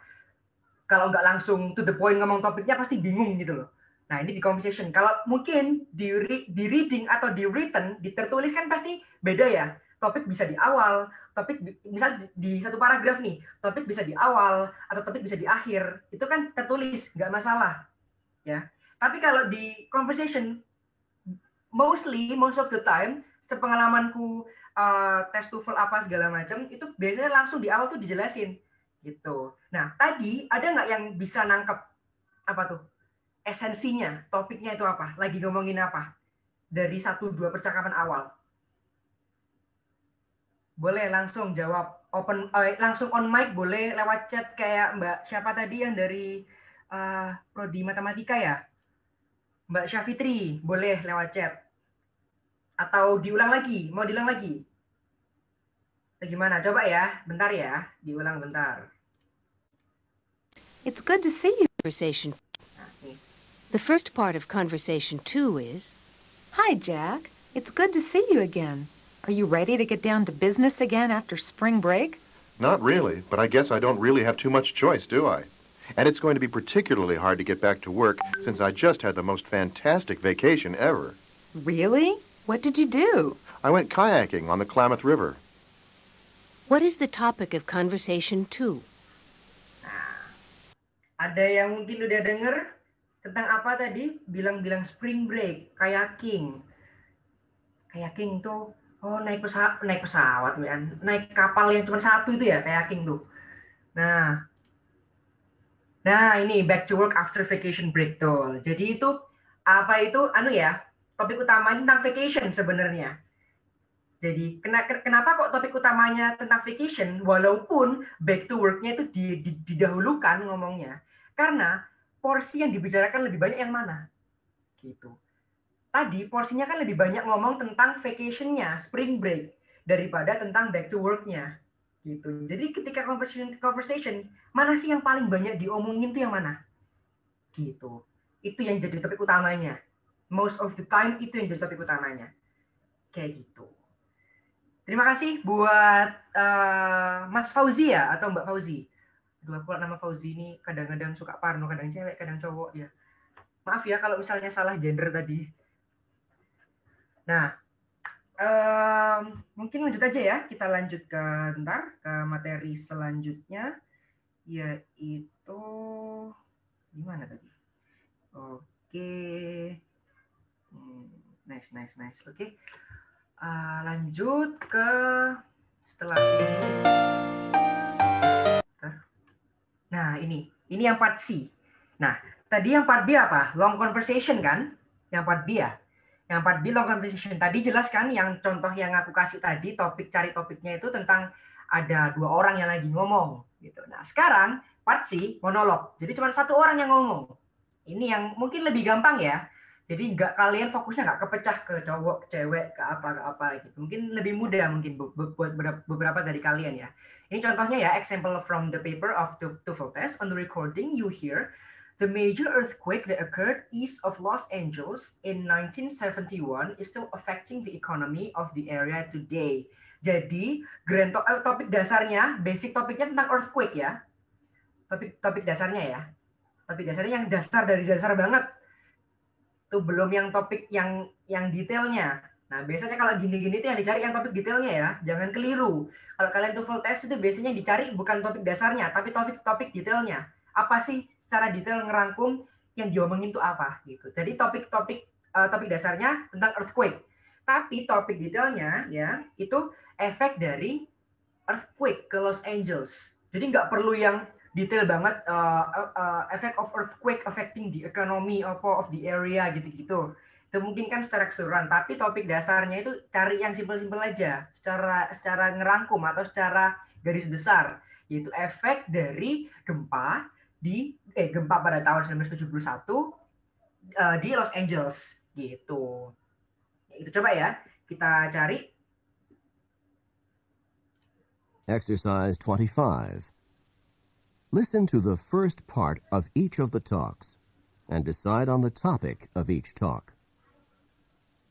Speaker 2: kalau nggak langsung to the point ngomong topiknya pasti bingung gitu loh. Nah, ini di conversation. Kalau mungkin di reading atau di written, di tertulis kan pasti beda ya. Topik bisa di awal, topik misal di satu paragraf nih, topik bisa di awal atau topik bisa di akhir. Itu kan tertulis, nggak masalah. Ya. Tapi kalau di conversation, most of the time, sepengalamanku tes TOEFL apa segala macam, itu biasanya langsung di awal tuh dijelasin gitu. Nah, tadi ada nggak yang bisa nangkep apa tuh esensinya, topiknya itu apa, lagi ngomongin apa dari 1-2 percakapan awal? Boleh langsung jawab, langsung on mic, boleh lewat chat kayak Mbak siapa tadi yang dari prodi matematika ya, Mbak Syafitri, boleh lewat chat atau diulang lagi, mau diulang lagi? Gimana? Coba ya, bentar ya, diulang bentar.
Speaker 6: It's good to see you.
Speaker 4: conversation. The first part of conversation 2 is,
Speaker 6: Hi, Jack. It's good to see you again. Are you ready to get down to business again after spring break?
Speaker 7: Not really, but I guess I don't really have too much choice, do I? And it's going to be particularly hard to get back to work since I just had the most fantastic vacation ever.
Speaker 6: Really? What did you do?
Speaker 7: I went kayaking on the Klamath River.
Speaker 4: what is the topic of conversation 2?
Speaker 2: Ada yang mungkin udah denger tentang apa tadi? Bilang-bilang spring break, kayaking. Kayaking tuh, oh naik pesawat, naik kapal yang cuma satu itu ya, kayaking tuh. Nah ini back to work after vacation break tuh. Jadi itu apa itu? Topik utamanya tentang vacation sebenarnya. Jadi kenapa kok topik utamanya tentang vacation walaupun back to work-nya itu didahulukan ngomongnya? Karena porsi yang dibicarakan lebih banyak yang mana? Gitu. Tadi porsinya kan lebih banyak ngomong tentang vacation-nya, spring break daripada tentang back to work-nya. Gitu. Jadi ketika conversation, mana sih yang paling banyak diomongin tuh yang mana? Gitu. Itu yang jadi topik utamanya. Most of the time itu yang jadi topik utamanya. Kayak gitu. Terima kasih buat Mas Fauzi ya, atau Mbak Fauzi. Aduh, aku nama Fauzi ini kadang-kadang suka parno, kadang cewek, kadang cowok ya. Maaf ya kalau misalnya salah gender tadi. Nah, mungkin lanjut aja ya. Kita lanjut ke materi selanjutnya, yaitu gimana tadi? Oke. Nice. Oke. Lanjut ke setelah ini. Nah, ini yang part C. Nah, tadi yang part B apa? Long conversation kan? Yang part B ya? Yang part B long conversation. Tadi jelas kan yang contoh yang aku kasih tadi, cari topiknya itu tentang ada 2 orang yang lagi ngomong gitu. Nah, sekarang part C monolog. Jadi cuma 1 orang yang ngomong. Ini yang mungkin lebih gampang ya. Jadi kalian fokusnya nggak kepecah ke cowok, ke cewek, ke apa gitu. Mungkin lebih mudah mungkin buat beberapa dari kalian ya. Ini contohnya ya, example from the paper of TOEFL test. On the recording you hear the major earthquake that occurred east of Los Angeles in 1971 is still affecting the economy of the area today. Jadi topik dasarnya, basic topiknya tentang earthquake ya. Topik dasarnya ya. Topik dasarnya yang dari dasar banget. Tuh belum yang topik yang detailnya. Nah, biasanya kalau gini-gini tuh yang dicari yang topik detailnya ya. Jangan keliru. Kalau kalian TOEFL test itu biasanya yang dicari bukan topik dasarnya, tapi topik detailnya. Apa sih secara detail ngerangkum yang diomongin tuh apa gitu. Jadi topik dasarnya tentang earthquake. Tapi topik detailnya ya itu efek dari earthquake ke Los Angeles. Jadi nggak perlu yang detail banget effect of earthquake affecting the economy of the area gitu-gitu. Itu memungkinkan secara keseluruhan, tapi topik dasarnya itu cari yang simpel-simpel aja, secara ngerangkum atau secara garis besar, yaitu efek dari gempa pada tahun 1971 di Los Angeles gitu. Itu coba ya, kita cari.
Speaker 8: Exercise 25. Listen to the first part of each of the talks and decide on the topic of each talk.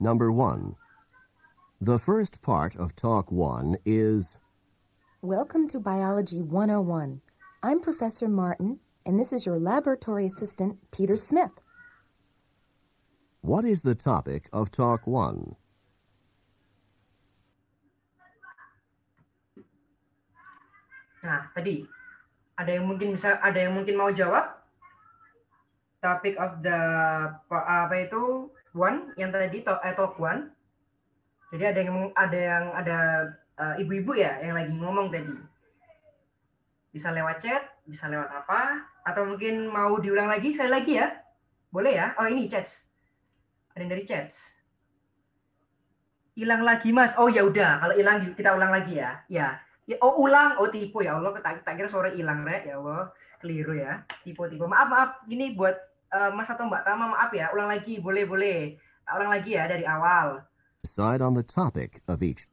Speaker 8: Number 1. The first part of Talk 1 is...
Speaker 9: Welcome to Biology 101. I'm Professor Martin, and this is your laboratory assistant, Peter Smith.
Speaker 8: What is the topic of Talk 1?
Speaker 2: Nah, tadi ada yang mungkin mau jawab? Topic of the one yang tadi talk 1. Jadi ada ibu-ibu ya yang lagi ngomong tadi. Bisa lewat chat, bisa lewat apa, atau mungkin mau diulang lagi sekali lagi ya? Boleh ya? Oh, ini chats. Ada yang dari chats. Hilang lagi, Mas. Oh, ya udah, kalau hilang kita ulang lagi ya. Ya. Oh, ulang. Oh, tipu ya Allah. Tak kira sore hilang, Rek. Ya Allah. Keliru ya. Tipu-tipu. Maaf. Ini buat Mas atau Mbak Tama, maaf ya. Ulang lagi. Boleh. Ulang lagi ya dari awal.
Speaker 8: Decide on the topic of each.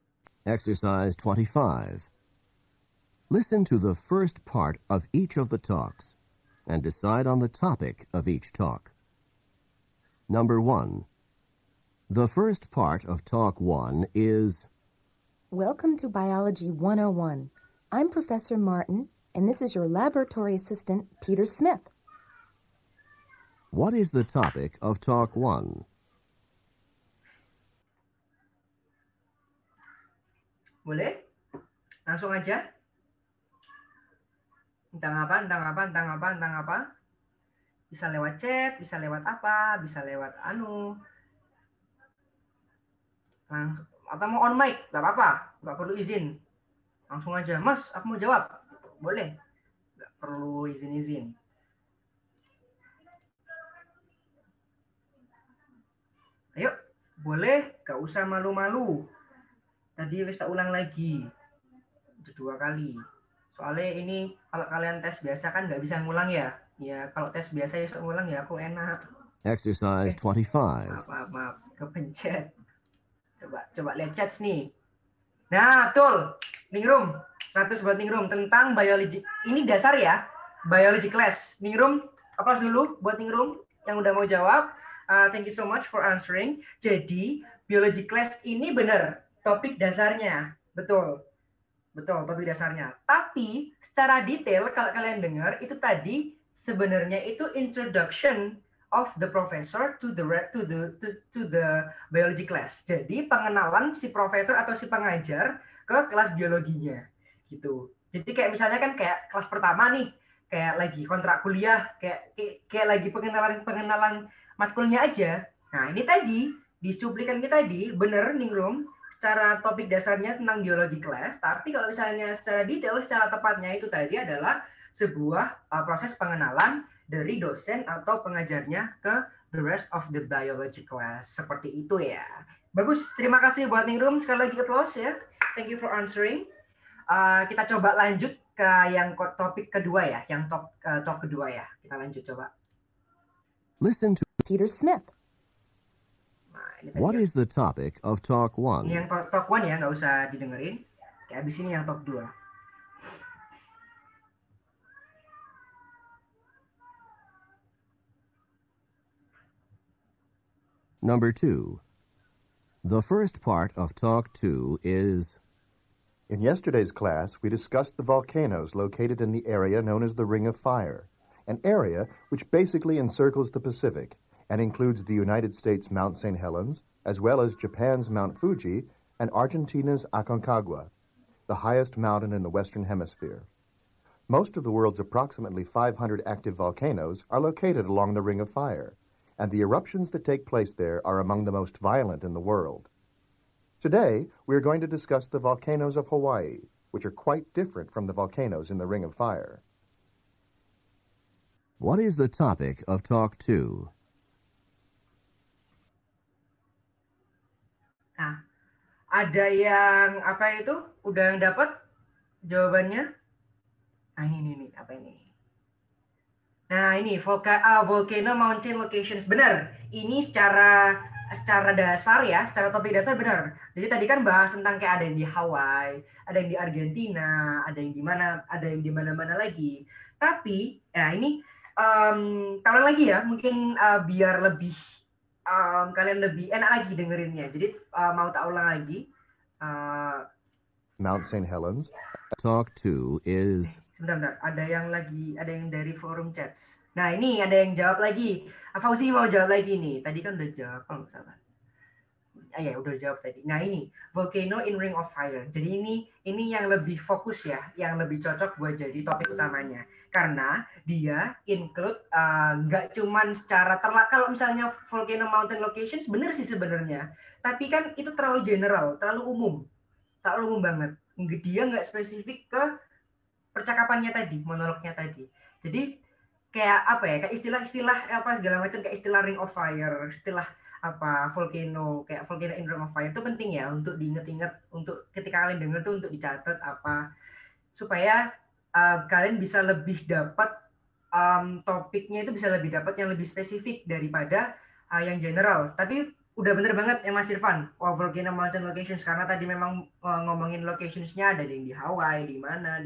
Speaker 8: Exercise 25. Listen to the first part of each of the talks and decide on the topic of each talk. Number 1. The first part of Talk 1 is...
Speaker 9: Welcome to Biology 101. I'm Professor Martin, and this is your laboratory assistant, Peter Smith.
Speaker 8: What is the topic of Talk 1?
Speaker 2: Boleh? Langsung aja. Tentang apa? Bisa lewat chat, bisa lewat apa, bisa lewat langsung, atau mau on mic, nggak apa-apa, nggak perlu izin. Langsung aja, Mas, aku mau jawab. Boleh. Nggak perlu izin. Ayo, boleh, nggak usah malu-malu. Tadi wis tak ulang lagi. Itu 2 kali. Soalnya ini kalau kalian tes biasa kan nggak bisa ngulang ya. Ya, kalau tes biasa ya ngulang ya aku enak.
Speaker 8: Exercise 25.
Speaker 2: Maaf, kepencet. Coba lihat chats nih. Nah, betul. Ningrum, 100 buat Ningrum tentang biologi. Ini dasar ya, biology class. Ningrum, aplaus dulu buat Ningrum yang udah mau jawab. Thank you so much for answering. Jadi, biology class ini benar topik dasarnya. Betul, topik dasarnya. Tapi secara detail kalau kalian dengar itu tadi sebenarnya itu introduction of the professor to the biology class. Jadi pengenalan si profesor atau si pengajar ke kelas biologinya gitu. Jadi kayak misalnya kan kayak kelas pertama nih, kayak lagi kontrak kuliah, kayak lagi pengenalan matkulnya aja. Nah, ini tadi di cuplikan ini tadi bener Ningrum secara topik dasarnya tentang biologi class, tapi kalau misalnya secara detail, secara tepatnya itu tadi adalah sebuah proses pengenalan dari dosen atau pengajarnya ke the rest of the biology class. Seperti itu ya. Bagus, terima kasih buat Ningrum. Sekali lagi applause ya. Thank you for answering. Kita coba lanjut ke yang topik kedua ya. Yang talk kedua ya. Kita lanjut coba.
Speaker 8: Listen to
Speaker 9: Peter Smith.
Speaker 2: Nah,
Speaker 8: What is the topic of Talk 1?
Speaker 2: Ini yang talk 1 ya, nggak usah didengerin. Kayak abis ini yang talk 2.
Speaker 8: Number 2. The first part of Talk 2 is...
Speaker 7: In yesterday's class, we discussed the volcanoes located in the area known as the Ring of Fire, an area which basically encircles the Pacific and includes the United States' Mount St. Helens, as well as Japan's Mount Fuji and Argentina's Aconcagua, the highest mountain in the Western Hemisphere. Most of the world's approximately 500 active volcanoes are located along the Ring of Fire, and the eruptions that take place there are among the most violent in the world. Today, we are going to discuss the volcanoes of Hawaii, which are quite different from the volcanoes in the Ring of Fire.
Speaker 8: What is the topic of Talk 2?
Speaker 2: Nah, ada yang apa itu? Udah yang dapat jawabannya? Nah, ini nih, apa ini? Nah, ini volcano mountain locations. Benar. Ini secara dasar ya, secara topik dasar benar. Jadi tadi kan bahas tentang kayak ada yang di Hawaii, ada yang di Argentina, ada yang di mana-mana lagi. Tapi ya ini kalau lagi ya, mungkin biar lebih kalian lebih enak lagi dengerinnya. Jadi mau tak ulang lagi.
Speaker 7: Mount St. Helens.
Speaker 8: Talk 2 is...
Speaker 2: Sebentar. Ada yang dari forum chats. Nah, ini ada yang jawab lagi. Fauzi mau jawab lagi nih. Tadi kan udah jawab kalau nggak salah. Ya udah jawab tadi. Nah, ini Volcano in Ring of Fire. Jadi ini yang lebih fokus ya, yang lebih cocok buat jadi topik utamanya. Karena dia include nggak cuman secara kalau misalnya Volcano Mountain Locations bener sih sebenarnya. Tapi kan itu terlalu general, terlalu umum banget. Dia nggak spesifik ke percakapannya tadi, monolognya tadi. Jadi kayak apa ya, kayak istilah-istilah apa segala macam, kayak istilah Ring of Fire, istilah apa volcano, kayak volcano in Ring of Fire itu penting ya untuk diinget-inget, untuk ketika kalian dengar tuh untuk dicatat apa supaya kalian bisa lebih dapat topiknya itu bisa lebih dapat yang lebih spesifik daripada yang general. Tapi udah bener banget ya Mas Irfan, Volcano Mountain Locations, karena tadi memang ngomongin locationsnya ada yang di Hawaii, di mana,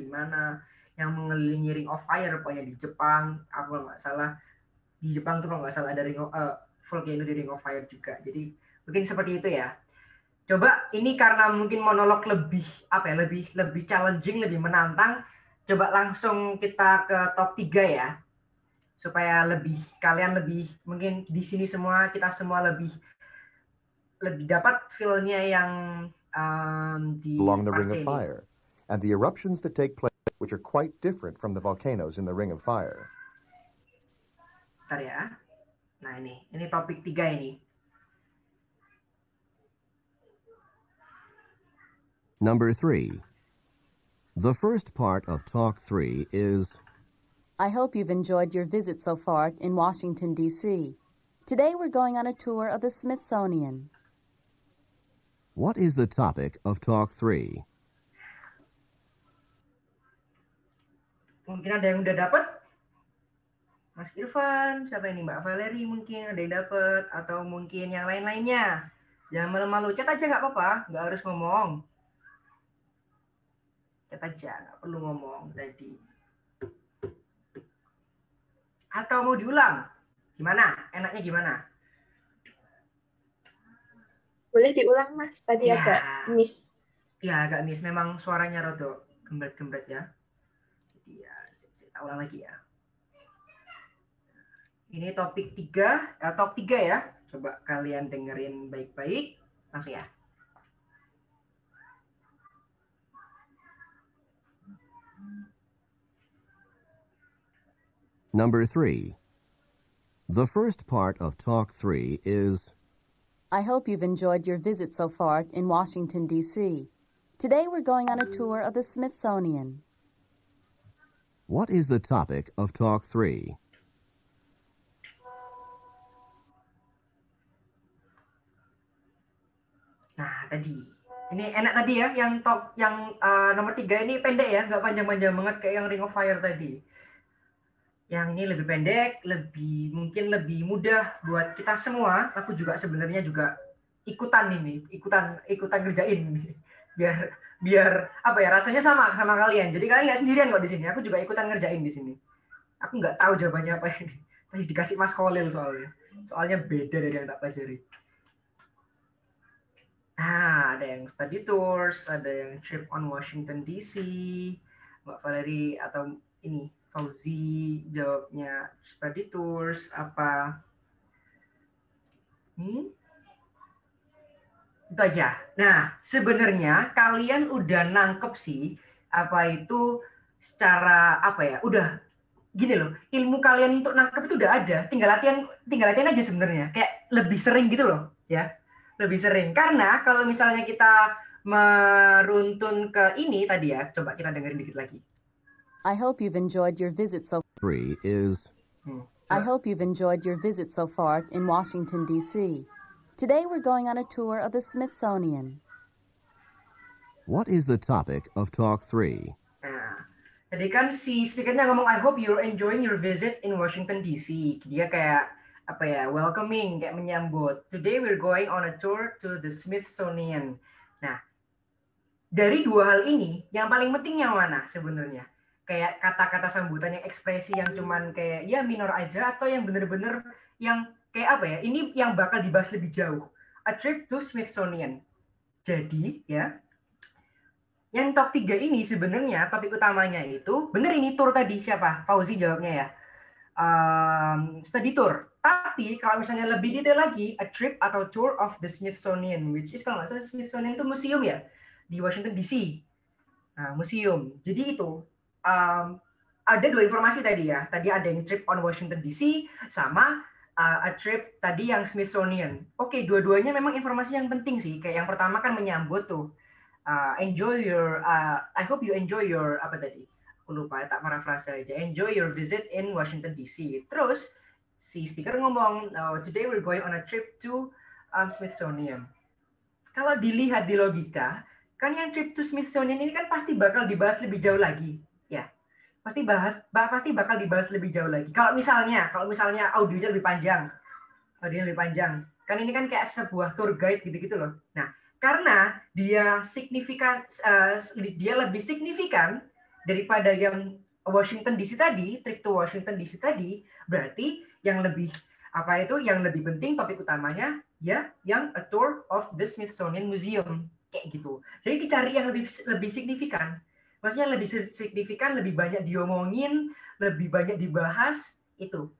Speaker 2: yang mengelilingi Ring of Fire, pokoknya di Jepang, aku nggak salah, di Jepang tuh kalau nggak salah ada volcano di Ring of Fire juga. Jadi mungkin seperti itu ya. Coba ini karena mungkin monolog lebih challenging, lebih menantang, coba langsung kita ke top 3 ya. Supaya kalian lebih mungkin di sini kita semua lebih dapat feel-nya yang di
Speaker 7: along the Ring of Fire, and the eruptions that take place, which are quite different from the volcanoes in the Ring of Fire.
Speaker 2: Bentar ya. Nah ini topik 3 ini.
Speaker 8: Number 3. The first part of Talk 3 is...
Speaker 10: I hope you've enjoyed your visit so far in Washington, D.C. Today we're going on a tour of the Smithsonian.
Speaker 8: What is the topic of Talk 3?
Speaker 2: Mungkin ada yang udah dapat? Mas Irfan, siapa ini? Mbak Valerie mungkin ada yang dapat, atau mungkin yang lain-lainnya. Jangan malu-malu, chat aja nggak apa-apa, nggak harus ngomong. Chat aja, nggak perlu ngomong tadi. Atau mau diulang? Gimana? Enaknya gimana?
Speaker 1: Boleh diulang, Mas. Tadi
Speaker 2: ya,
Speaker 1: agak miss.
Speaker 2: Ya, agak miss. Memang suaranya rada gembret-gembret ya. Jadi ya, saya ulang lagi ya. Ini topik 3, top 3 ya. Coba kalian dengerin baik-baik. Langsung ya.
Speaker 8: Number 3. The first part of Talk 3 is...
Speaker 10: I hope you've enjoyed your visit so far in Washington, D.C. Today we're going on a tour of the Smithsonian.
Speaker 8: What is the topic of Talk 3?
Speaker 2: Nah, tadi. Ini enak tadi ya, yang nomor 3 ini pendek ya, nggak panjang-panjang banget kayak yang Ring of Fire tadi. Yang ini lebih pendek, mungkin lebih mudah buat kita semua. Aku juga sebenarnya juga ikutan ngerjain nih. Biar apa ya, rasanya sama kalian. Jadi kalian nggak sendirian kok di sini. Aku juga ikutan ngerjain di sini. Aku nggak tahu jawabannya apa ini. Tadi dikasih Mas Khalil soalnya. Soalnya beda dari yang tak pelajari. Nah, ada yang study tours, ada yang trip on Washington DC, Mbak Valerie atau ini Fauzi jawabnya study tours apa? Itu aja. Nah, sebenarnya kalian udah nangkep sih apa itu secara apa ya? Udah gini loh, ilmu kalian untuk nangkep itu udah ada. Tinggal latihan aja sebenarnya. Kayak lebih sering gitu loh, ya. Lebih sering. Karena kalau misalnya kita meruntun ke ini tadi ya, coba kita dengerin dikit lagi.
Speaker 10: I hope you've enjoyed your visit so far.
Speaker 8: 3 is...
Speaker 10: I hope you've enjoyed your visit so far in Washington, D.C. Today we're going on a tour of the Smithsonian.
Speaker 8: What is the topic of Talk 3?
Speaker 2: Nah, tadi kan si speakernya ngomong, I hope you're enjoying your visit in Washington DC. Dia kayak apa ya, welcoming, kayak menyambut. Today we're going on a tour to the Smithsonian. Nah, dari dua hal ini, yang paling penting yang mana sebenarnya? Kayak kata-kata sambutan yang ekspresi yang cuman kayak ya minor aja, atau yang bener-bener yang kayak apa ya? Ini yang bakal dibahas lebih jauh. A trip to Smithsonian. Jadi ya, yang top 3 ini sebenarnya topik utamanya itu, bener ini tour tadi siapa? Fauzi jawabnya ya. Study tour. Tapi kalau misalnya lebih detail lagi, a trip atau tour of the Smithsonian, which is kalau nggak salah Smithsonian itu museum ya di Washington DC. Nah, museum. Jadi itu ada dua informasi tadi ya. Tadi ada yang trip on Washington DC sama a trip tadi yang Smithsonian. Oke, dua-duanya memang informasi yang penting sih. Kayak yang pertama kan menyambut tuh. Enjoy your I hope you enjoy your apa tadi? Aku lupa, tak parafrase aja. Enjoy your visit in Washington DC. Terus si speaker ngomong, today we're going on a trip to Smithsonian. Kalau dilihat di logika, kan yang trip to Smithsonian ini kan pasti bakal dibahas lebih jauh lagi, ya. Pasti bakal dibahas lebih jauh lagi. Kalau misalnya audionya lebih panjang, kan ini kan kayak sebuah tour guide gitu-gitu loh. Nah, karena dia lebih signifikan daripada yang Washington DC tadi, trip to Washington DC tadi, berarti yang lebih penting topik utamanya ya yang a tour of the Smithsonian Museum kayak gitu. Jadi dicari yang lebih signifikan. Maksudnya lebih signifikan, lebih banyak diomongin, lebih banyak dibahas itu.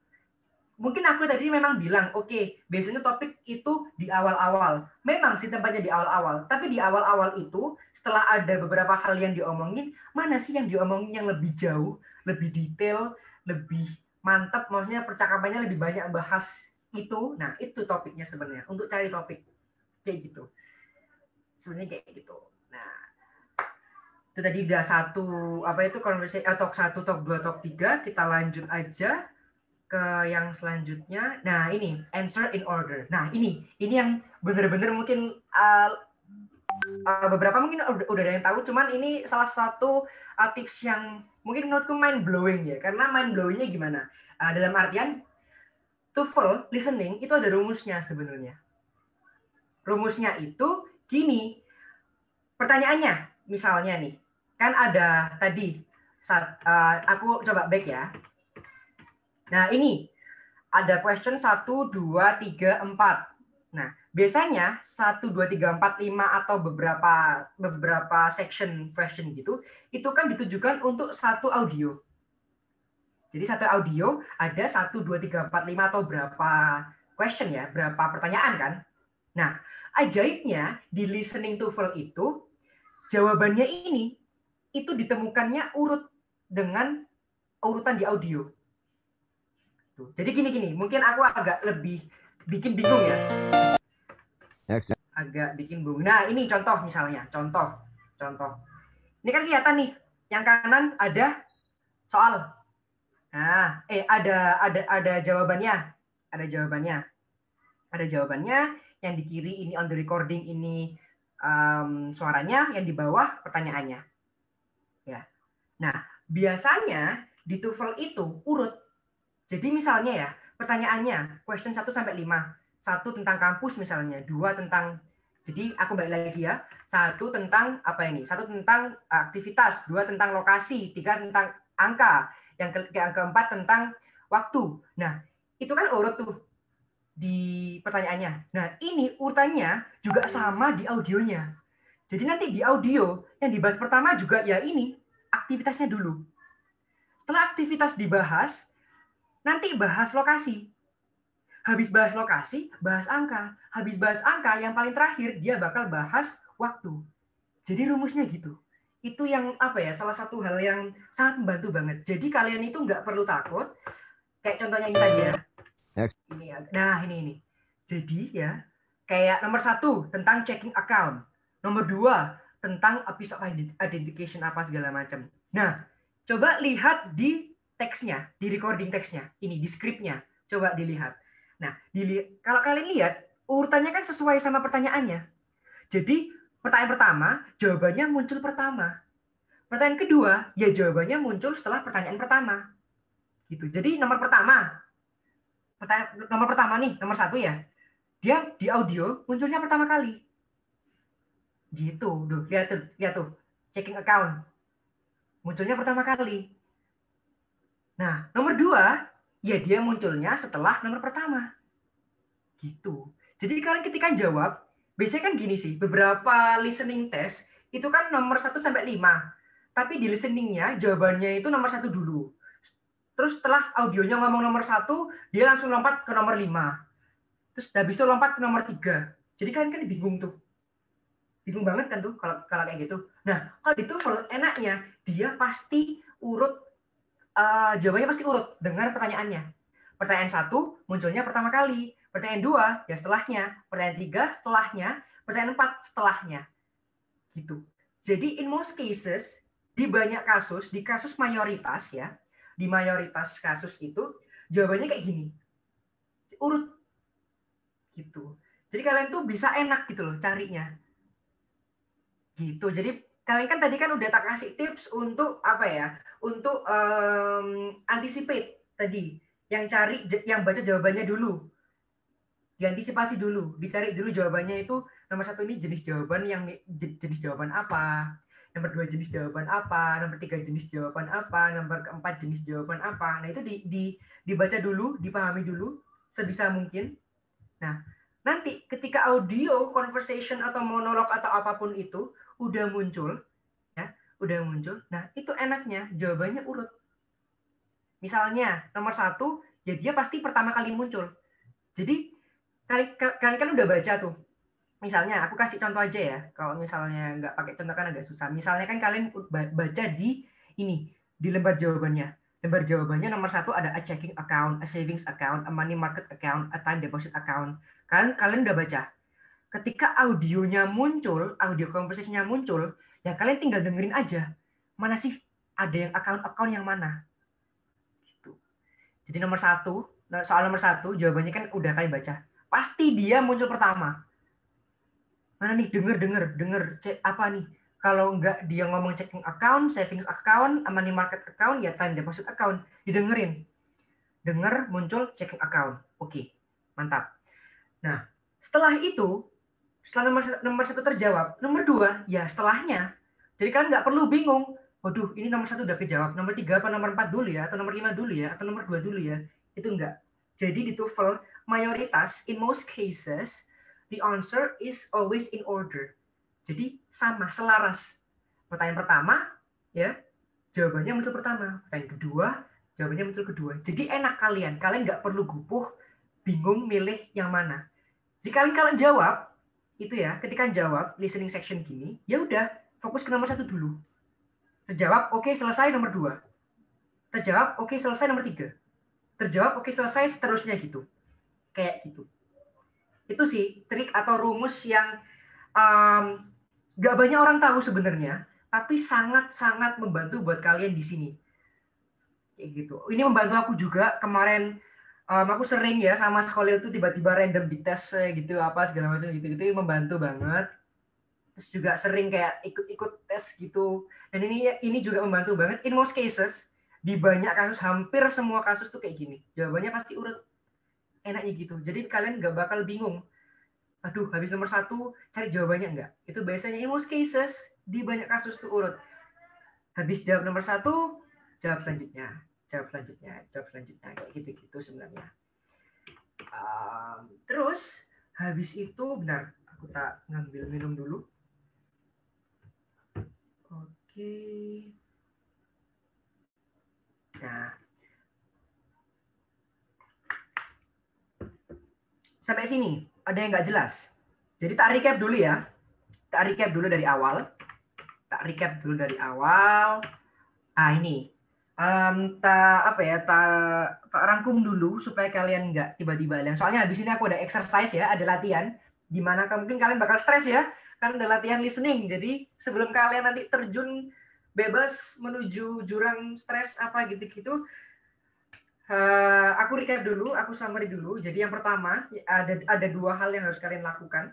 Speaker 2: Mungkin aku tadi memang bilang, oke, biasanya topik itu di awal-awal. Memang sih tempatnya di awal-awal. Tapi di awal-awal itu, setelah ada beberapa hal yang diomongin, mana sih yang diomongin yang lebih jauh, lebih detail, lebih mantap, maksudnya percakapannya lebih banyak bahas itu. Nah, itu topiknya sebenarnya. Untuk cari topik. Kayak gitu. Sebenarnya kayak gitu. Nah, itu tadi udah talk 1, talk 2, talk 3. Kita lanjut aja ke yang selanjutnya. Nah, ini answer in order. Nah, ini yang benar-benar mungkin beberapa mungkin udah ada yang tahu, cuman ini salah satu tips yang mungkin menurutku mind blowing ya. Karena mind blowingnya gimana? Dalam artian TOEFL listening itu ada rumusnya sebenarnya. Rumusnya itu gini. Pertanyaannya misalnya nih, kan ada tadi aku coba back ya. Nah, ini ada question 1, 2, 3, 4. Nah, biasanya 1, 2, 3, 4, 5 atau beberapa section question gitu, itu kan ditujukan untuk satu audio. Jadi satu audio ada 1, 2, 3, 4, 5 atau berapa question ya, berapa pertanyaan kan. Nah, ajaibnya di listening TOEFL itu, jawabannya ini, itu ditemukannya urut dengan urutan di audio. Jadi gini, mungkin aku agak lebih bikin bingung ya. Agak bikin bingung. Nah, ini contoh misalnya, contoh. Ini kan kelihatan nih, yang kanan ada soal. Nah, ada jawabannya. Ada jawabannya. Yang di kiri ini on the recording ini suaranya, yang di bawah pertanyaannya. Ya. Nah, biasanya di TOEFL itu urut. Jadi misalnya ya, pertanyaannya, question 1 sampai 5. 1 tentang kampus misalnya, 2 tentang, jadi aku balik lagi ya, 1 tentang apa ini? 1 tentang aktivitas, 2 tentang lokasi, 3 tentang angka, yang keempat tentang waktu. Nah, itu kan urut tuh di pertanyaannya. Nah, ini urutannya juga sama di audionya. Jadi nanti di audio yang dibahas pertama juga ya ini, aktivitasnya dulu. Setelah aktivitas dibahas, nanti bahas lokasi. Habis bahas lokasi, bahas angka. Habis bahas angka, yang paling terakhir dia bakal bahas waktu. Jadi rumusnya gitu. Itu yang salah satu hal yang sangat membantu banget. Jadi kalian itu nggak perlu takut. Kayak contohnya ini tadi ya. Nah, ini. Jadi ya, kayak nomor 1 tentang checking account. Nomor 2 tentang piece of identification apa segala macam. Nah, coba lihat di teksnya, di recording teksnya, ini di skripnya, coba dilihat. Nah, kalau kalian lihat urutannya kan sesuai sama pertanyaannya. Jadi pertanyaan pertama, jawabannya muncul pertama. Pertanyaan kedua, ya jawabannya muncul setelah pertanyaan pertama. Gitu. Jadi nomor pertama nih, nomor 1 ya. Dia di audio munculnya pertama kali. Gitu, tuh, lihat tuh, checking account. Munculnya pertama kali. Nah, nomor 2, ya dia munculnya setelah nomor pertama. Gitu. Jadi kalian ketika jawab, biasanya kan gini sih, beberapa listening test itu kan nomor 1 sampai 5. Tapi di listeningnya jawabannya itu nomor 1 dulu. Terus setelah audionya ngomong nomor 1, dia langsung lompat ke nomor 5. Terus habis itu lompat ke nomor 3. Jadi kalian kan bingung tuh. Bingung banget kan tuh kalau kayak gitu. Nah, kalau itu kalau enaknya dia pasti urut, jawabannya pasti urut dengan pertanyaannya. Pertanyaan 1 munculnya pertama kali. Pertanyaan 2 ya setelahnya. Pertanyaan 3 setelahnya. Pertanyaan 4 setelahnya. Gitu. Jadi in most cases, di banyak kasus, di kasus mayoritas ya, di mayoritas kasus itu jawabannya kayak gini. Urut. Gitu. Jadi kalian tuh bisa enak gitu loh carinya. Gitu. Jadi kalian kan tadi kan udah tak kasih tips untuk apa ya? Untuk anticipate tadi. Yang baca jawabannya dulu. Diantisipasi dulu, dicari dulu jawabannya itu nomor 1 ini jenis jawaban apa, nomor 2 jenis jawaban apa, nomor 3 jenis jawaban apa, nomor 4 jenis jawaban apa. Nah itu dibaca dulu, dipahami dulu sebisa mungkin. Nah nanti ketika audio conversation atau monolog atau apapun itu udah muncul, ya udah muncul. Nah itu enaknya jawabannya urut. Misalnya nomor 1 ya dia pasti pertama kali muncul. Jadi kalian kan udah baca tuh. Misalnya, aku kasih contoh aja ya. Kalau misalnya nggak pakai contoh kan agak susah. Misalnya kan kalian baca di lembar jawabannya. Lembar jawabannya nomor 1 ada a checking account, a savings account, a money market account, a time deposit account. Kalian udah baca. Ketika audionya muncul, audio conversation-nya muncul, ya kalian tinggal dengerin aja. Mana sih ada yang account yang mana? Gitu. Jadi nomor 1, soal nomor 1, jawabannya kan udah kalian baca. Pasti dia muncul pertama. Mana nih, denger, apa nih? Kalau enggak dia ngomong checking account, savings account, money market account, ya time deposit account. Didengerin. Denger, muncul checking account. Oke, mantap. Nah, setelah itu, setelah nomor 1 terjawab, nomor 2, ya setelahnya. Jadi kalian nggak perlu bingung, waduh ini nomor 1 udah kejawab, nomor 3 apa nomor 4 dulu ya, atau nomor 5 dulu ya, atau nomor 2 dulu ya. Itu enggak. Jadi di TOEFL, mayoritas, in most cases, the answer is always in order. Jadi sama, selaras. Pertanyaan pertama, ya jawabannya muncul pertama. Pertanyaan kedua, jawabannya muncul kedua. Jadi enak kalian nggak perlu gupuh, bingung milih yang mana. Jika kalian jawab, itu ya, ketika jawab listening section gini, ya udah fokus ke nomor 1 dulu. Terjawab, oke, selesai nomor 2. Terjawab, oke, selesai nomor 3. Terjawab, oke, selesai, seterusnya gitu. Kayak gitu. Itu sih trik atau rumus yang gak banyak orang tahu sebenarnya, tapi sangat-sangat membantu buat kalian di sini. Kayak gitu. Ini membantu aku juga. Kemarin aku sering ya sama sekolah itu tiba-tiba random di tes gitu, apa segala macam gitu. Itu membantu banget. Terus juga sering kayak ikut-ikut tes gitu. Dan ini juga membantu banget. In most cases, di banyak kasus, hampir semua kasus tuh kayak gini. Jawabannya pasti urut. Enaknya gitu. Jadi kalian nggak bakal bingung. Aduh, habis nomor 1, cari jawabannya enggak. Itu biasanya in most cases, di banyak kasus tuh urut. Habis jawab nomor 1, jawab selanjutnya. Jawab selanjutnya. Jawab selanjutnya. Kayak gitu-gitu sebenarnya. Terus, habis itu, bentar. Aku tak ngambil minum dulu. Oke. Nah, sampai sini ada yang nggak jelas. Jadi tak recap dulu ya. Tak recap dulu dari awal. Ini. Tak rangkum dulu supaya kalian nggak tiba-tiba hilang. Soalnya habis ini aku ada exercise ya, ada latihan. Di mana mungkin kalian bakal stres ya. Kan ada latihan listening. Jadi sebelum kalian nanti terjun bebas menuju jurang stres apa gitu-gitu, Aku recap dulu, aku summary dulu. Jadi yang pertama, ada dua hal yang harus kalian lakukan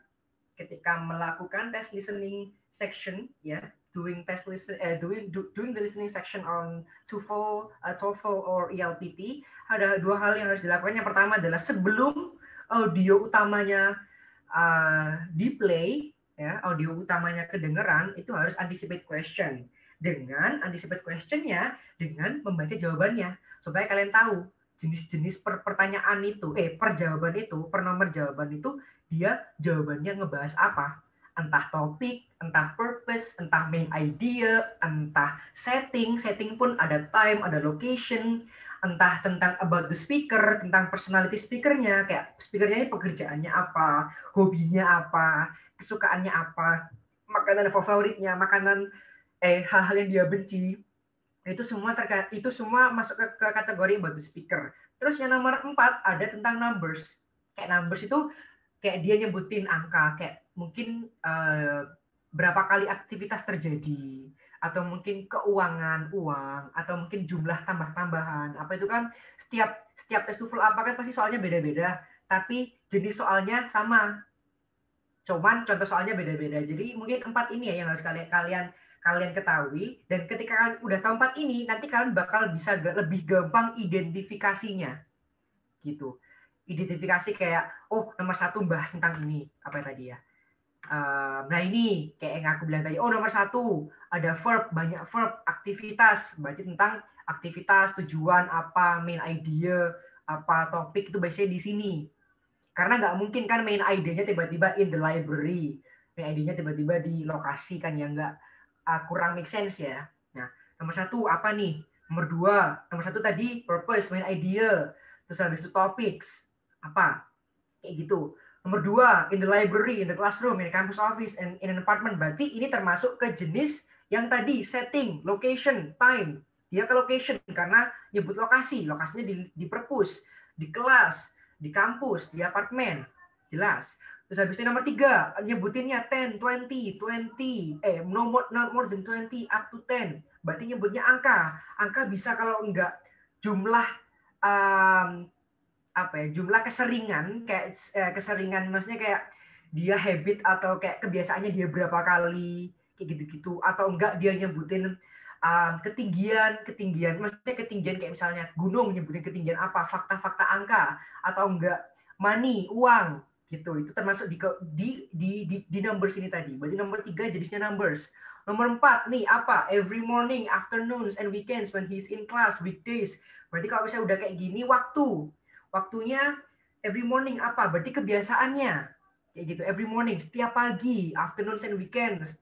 Speaker 2: ketika melakukan test listening section, ya, doing the listening section on TOEFL or ELPT. Ada dua hal yang harus dilakukan. Yang pertama adalah sebelum audio utamanya di-play, ya, audio utamanya kedengeran, itu harus anticipate question. Dengan anticipate questionnya, dengan membaca jawabannya, supaya kalian tahu jenis-jenis pertanyaan itu, per jawaban itu, per nomor jawaban itu, dia jawabannya ngebahas apa. Entah topik, entah purpose, entah main idea, entah setting pun ada time, ada location, entah tentang about the speaker, tentang personality speakernya, kayak speakernya pekerjaannya apa, hobinya apa, kesukaannya apa, makanan favoritnya, hal-hal yang dia benci, itu semua masuk ke kategori about the speaker. Terus yang nomor 4 ada tentang numbers. Kayak numbers itu kayak dia nyebutin angka, kayak mungkin berapa kali aktivitas terjadi, atau mungkin keuangan, uang, atau mungkin jumlah tambah-tambahan. Apa itu kan setiap tes TOEFL apa kan pasti soalnya beda-beda, tapi jenis soalnya sama. Cuman contoh soalnya beda-beda. Jadi mungkin 4 ini ya yang harus kalian ketahui, dan ketika kalian udah tahu 4 ini, nanti kalian bakal bisa lebih gampang identifikasinya. Gitu. Identifikasi kayak, oh nomor 1 bahas tentang ini, apa tadi ya. Nah ini kayak yang aku bilang tadi, oh nomor 1 ada verb, banyak verb, aktivitas, berarti tentang aktivitas, tujuan apa, main idea, apa topik itu biasanya di sini. Karena nggak mungkin kan main idenya tiba-tiba in the library, main idenya tiba-tiba di lokasi kan, yang nggak kurang make sense ya. Nah nomor 1 apa nih? Nomor 2, nomor 1 tadi purpose, main idea, terus habis itu topics apa kayak gitu. Nomor 2, in the library, in the classroom, in the campus office, and in an apartment. Berarti ini termasuk ke jenis yang tadi, setting, location, time. Dia ke location karena nyebut lokasi. Lokasinya di perpus, di kelas, di kampus, di apartemen. Jelas. Terus habis itu nomor 3, nyebutinnya 10, 20, no more than 20, up to 10. Berarti nyebutnya angka. Angka bisa kalau enggak jumlah jumlah keseringan, kayak keseringan maksudnya kayak dia habit atau kayak kebiasaannya dia berapa kali kayak gitu-gitu, atau enggak dia nyebutin ketinggian maksudnya ketinggian kayak misalnya gunung nyebutin ketinggian apa, fakta-fakta angka, atau enggak money, uang gitu. Itu termasuk di numbers ini tadi. Berarti nomor 3 jenisnya numbers. Nomor 4 nih apa, every morning, afternoons and weekends when he's in class, weekdays. Berarti kalau misalnya udah kayak gini, waktunya every morning apa? Berarti kebiasaannya kayak gitu. Every morning, setiap pagi, afternoons and weekends,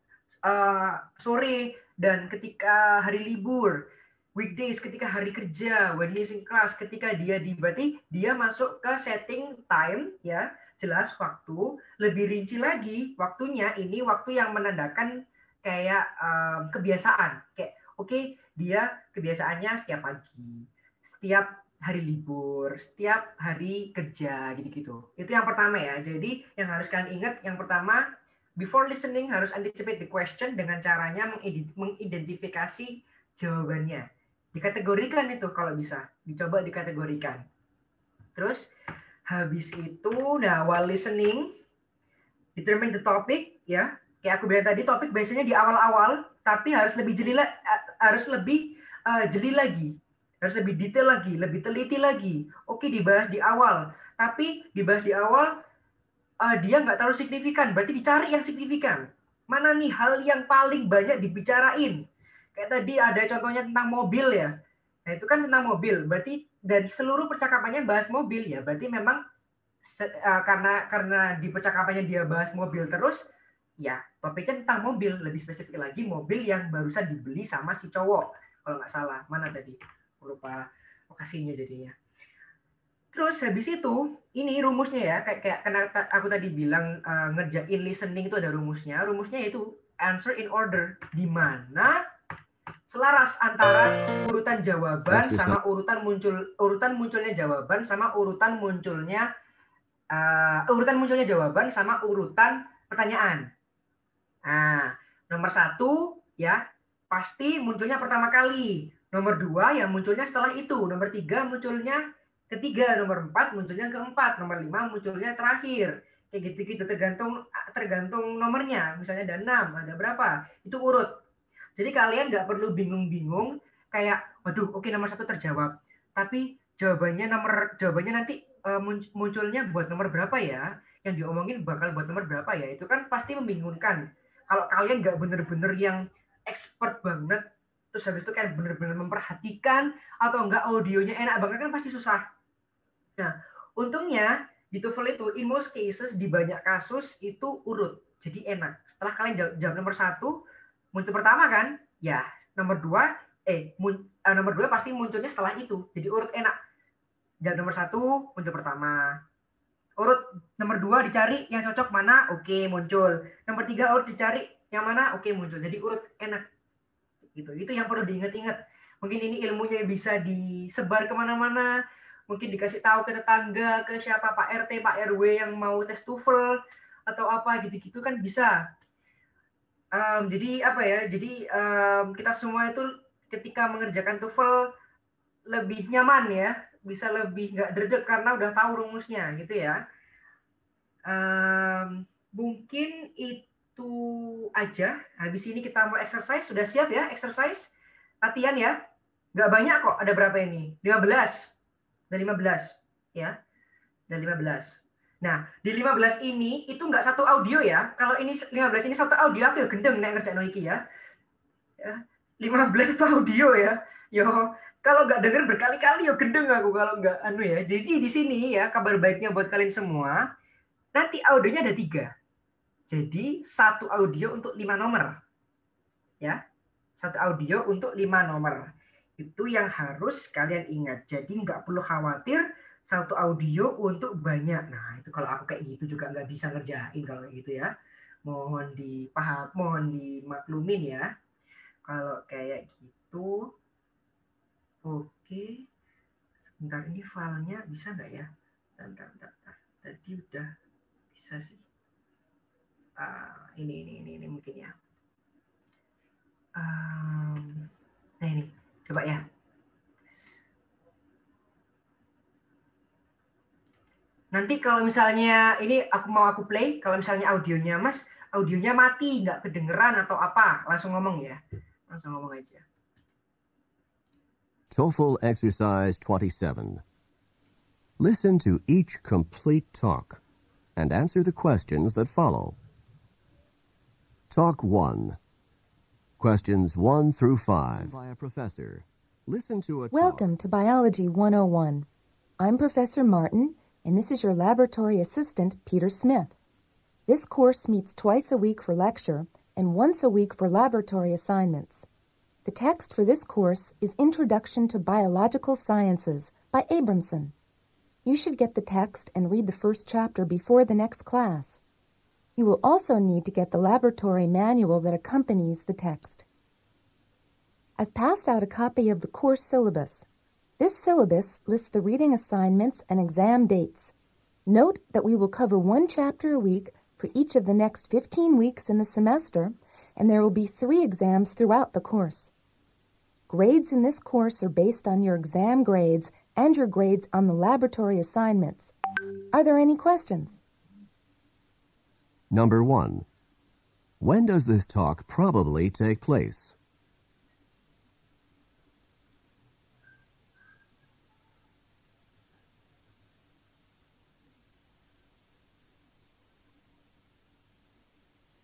Speaker 2: sore dan ketika hari libur, weekdays ketika hari kerja, when he's in class, ketika berarti dia masuk ke setting time ya, jelas waktu. Lebih rinci lagi, waktunya ini waktu yang menandakan kayak kebiasaan. Kayak oke, dia kebiasaannya setiap pagi, setiap hari libur, setiap hari kerja, gitu-gitu. Itu yang pertama ya. Jadi yang harus kalian ingat, yang pertama, before listening harus anticipate the question dengan caranya mengidentifikasi jawabannya. Dikategorikan itu kalau bisa, dicoba dikategorikan. Terus habis itu, while listening, determine the topic, ya. Kayak aku bilang tadi, topik biasanya di awal-awal, tapi harus lebih jeli lagi. Harus lebih detail lagi, lebih teliti lagi. Oke, dibahas di awal. Tapi dibahas di awal, dia nggak terlalu signifikan. Berarti dicari yang signifikan. Mana nih hal yang paling banyak dibicarain? Kayak tadi ada contohnya tentang mobil ya. Nah itu kan tentang mobil. Berarti dan seluruh percakapannya bahas mobil ya. Berarti memang karena di percakapannya dia bahas mobil terus, ya topiknya tentang mobil. Lebih spesifik lagi, mobil yang barusan dibeli sama si cowok. Kalau nggak salah. Mana tadi? Lupa lokasinya jadinya. Terus habis itu ini rumusnya ya, kayak karena aku tadi bilang ngerjain listening itu ada rumusnya. Rumusnya itu answer in order, di mana selaras antara urutan jawaban sama urutan munculnya jawaban sama urutan munculnya jawaban sama urutan pertanyaan. Nah, nomor 1 ya pasti munculnya pertama kali. Nomor 2 yang munculnya setelah itu. Nomor 3 munculnya ketiga. Nomor 4 munculnya keempat. Nomor 5 munculnya terakhir. Kayak gitu-gitu, tergantung nomornya. Misalnya ada 6, ada berapa. Itu urut. Jadi kalian nggak perlu bingung-bingung kayak, waduh, oke nomor 1 terjawab. Tapi jawabannya nanti munculnya buat nomor berapa ya? Yang diomongin bakal buat nomor berapa ya? Itu kan pasti membingungkan. Kalau kalian nggak bener-bener yang expert banget, terus habis itu kayak bener-bener memperhatikan, atau enggak audionya enak banget, kan pasti susah. Nah, untungnya di TOEFL itu, in most cases, di banyak kasus itu urut. Jadi enak. Setelah kalian jawab nomor 1, muncul pertama kan? Ya, nomor 2, nomor 2 pasti munculnya setelah itu. Jadi urut enak. Jawab nomor 1, muncul pertama. Urut nomor 2 dicari yang cocok mana? Oke, muncul. Nomor 3 urut dicari yang mana? Oke, muncul. Jadi urut enak. Gitu. Itu yang perlu diingat-ingat. Mungkin ini ilmunya bisa disebar kemana-mana, mungkin dikasih tahu ke tetangga, ke siapa, Pak RT, Pak RW yang mau tes TOEFL atau apa gitu-gitu kan bisa. Jadi apa ya? Jadi kita semua itu ketika mengerjakan TOEFL lebih nyaman ya, bisa lebih nggak derdek karena udah tahu rumusnya gitu ya. Mungkin itu aja. Habis ini kita mau exercise. Sudah siap ya exercise? Latihan ya? Nggak banyak kok. Ada berapa ini? 15. Ada 15. Ya. Ada 15. Nah, di 15 ini itu nggak satu audio ya. Kalau ini 15 ini satu audio, aku ya gendeng nek ngerjain iki ya. 15 itu audio ya. Yo, kalau nggak denger berkali-kali yo gendeng aku kalau nggak anu ya. Jadi di sini ya kabar baiknya buat kalian semua. Nanti audionya ada 3. Jadi satu audio untuk 5 nomor. Ya. Satu audio untuk 5 nomor. Itu yang harus kalian ingat. Jadi nggak perlu khawatir satu audio untuk banyak. Nah, itu kalau aku kayak gitu juga nggak bisa ngerjain kalau kayak gitu ya. Mohon dipaham, mohon dimaklumin ya. Kalau kayak gitu. Oke. Sebentar, ini filenya bisa nggak ya? Bentar. Tadi udah bisa sih. Ini mungkin ya. Nah ini, coba ya. Nanti kalau misalnya ini aku play, kalau misalnya audionya Mas, audionya mati, nggak kedengeran atau apa, langsung ngomong ya. Langsung ngomong aja.
Speaker 8: TOEFL Exercise 27. Listen to each complete talk and answer the questions that follow. Talk 1. Questions 1 through 5 by a professor. Listen to a talk.
Speaker 9: Welcome to Biology 101. I'm Professor Martin, and this is your laboratory assistant, Peter Smith. This course meets twice a week for lecture and once a week for laboratory assignments. The text for this course is Introduction to Biological Sciences by Abramson. You should get the text and read the first chapter before the next class. You will also need to get the laboratory manual that accompanies the text. I've passed out a copy of the course syllabus. This syllabus lists the reading assignments and exam dates. Note that we will cover 1 chapter a week for each of the next 15 weeks in the semester, and there will be 3 exams throughout the course. Grades in this course are based on your exam grades and your grades on the laboratory assignments. Are there any questions?
Speaker 8: Number 1. When does this talk probably take place?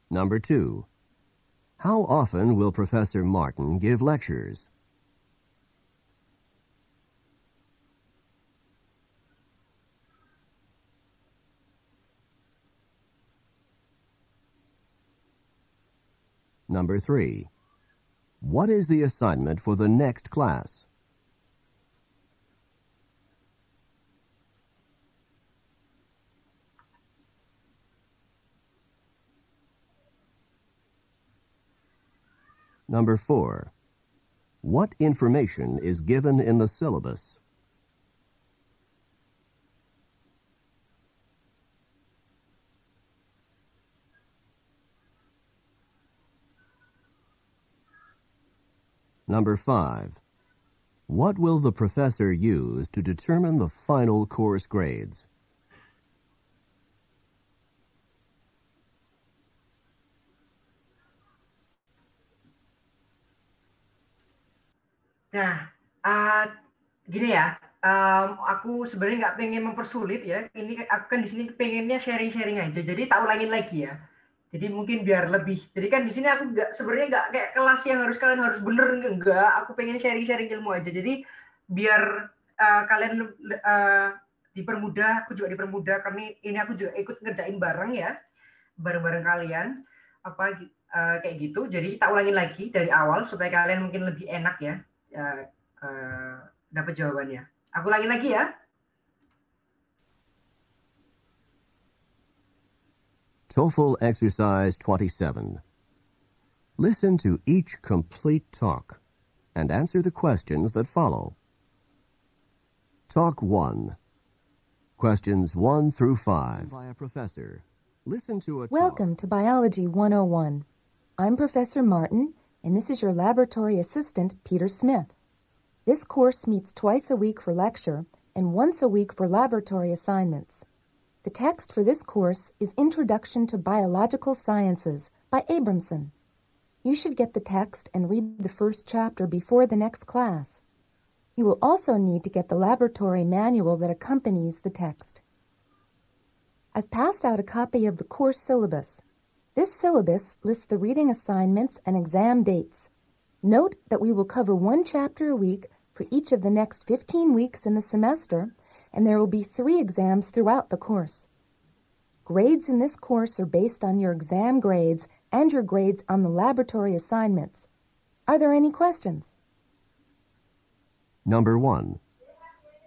Speaker 8: Number 2. How often will Professor Martin give lectures? Number 3. What is the assignment for the next class? Number 4. What information is given in the syllabus? Number 5. What will the professor use to determine the final course grades?
Speaker 2: Nah, gini ya, aku sebenarnya nggak pengen mempersulit ya. Ini aku kan di sini pengennya sharing-sharing aja. Jadi tak ulangin lagi ya. Jadi mungkin biar lebih. Jadi kan di sini aku sebenarnya nggak kayak kelas yang kalian harus bener enggak. Aku pengen sharing-sharing ilmu aja. Jadi biar kalian dipermudah, aku juga dipermudah. Ini aku juga ikut ngerjain bareng ya, bareng-bareng kalian. Kayak gitu. Jadi tak ulangin lagi dari awal supaya kalian mungkin lebih enak ya. Dapat jawabannya. Aku ulangin lagi ya.
Speaker 8: TOEFL Exercise 27. Listen to each complete talk and answer the questions that follow. Talk 1. Questions 1 through 5 by a professor. Listen to a talk.
Speaker 9: Welcome to Biology 101. I'm Professor Martin, and this is your laboratory assistant, Peter Smith. This course meets twice a week for lecture and once a week for laboratory assignments. The text for this course is Introduction to Biological Sciences by Abramson. You should get the text and read the first chapter before the next class. You will also need to get the laboratory manual that accompanies the text. I've passed out a copy of the course syllabus. This syllabus lists the reading assignments and exam dates. Note that we will cover one chapter a week for each of the next 15 weeks in the semester, and there will be 3 exams throughout the course. Grades in this course are based on your exam grades and your grades on the laboratory assignments. Are there any questions?
Speaker 8: Number 1.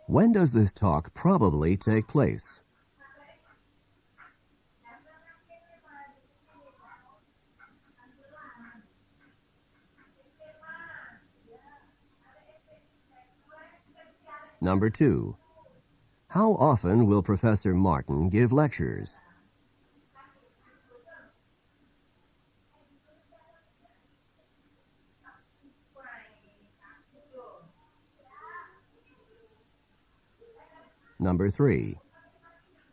Speaker 8: When does this talk probably take place? Number 2. How often will Professor Martin give lectures? Number 3.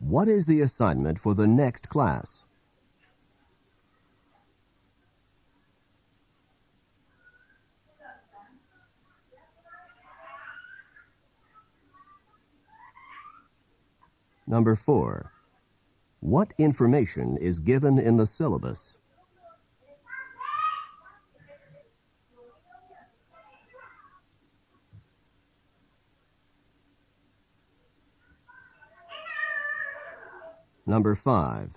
Speaker 8: What is the assignment for the next class? Number 4. What information is given in the syllabus? Number 5.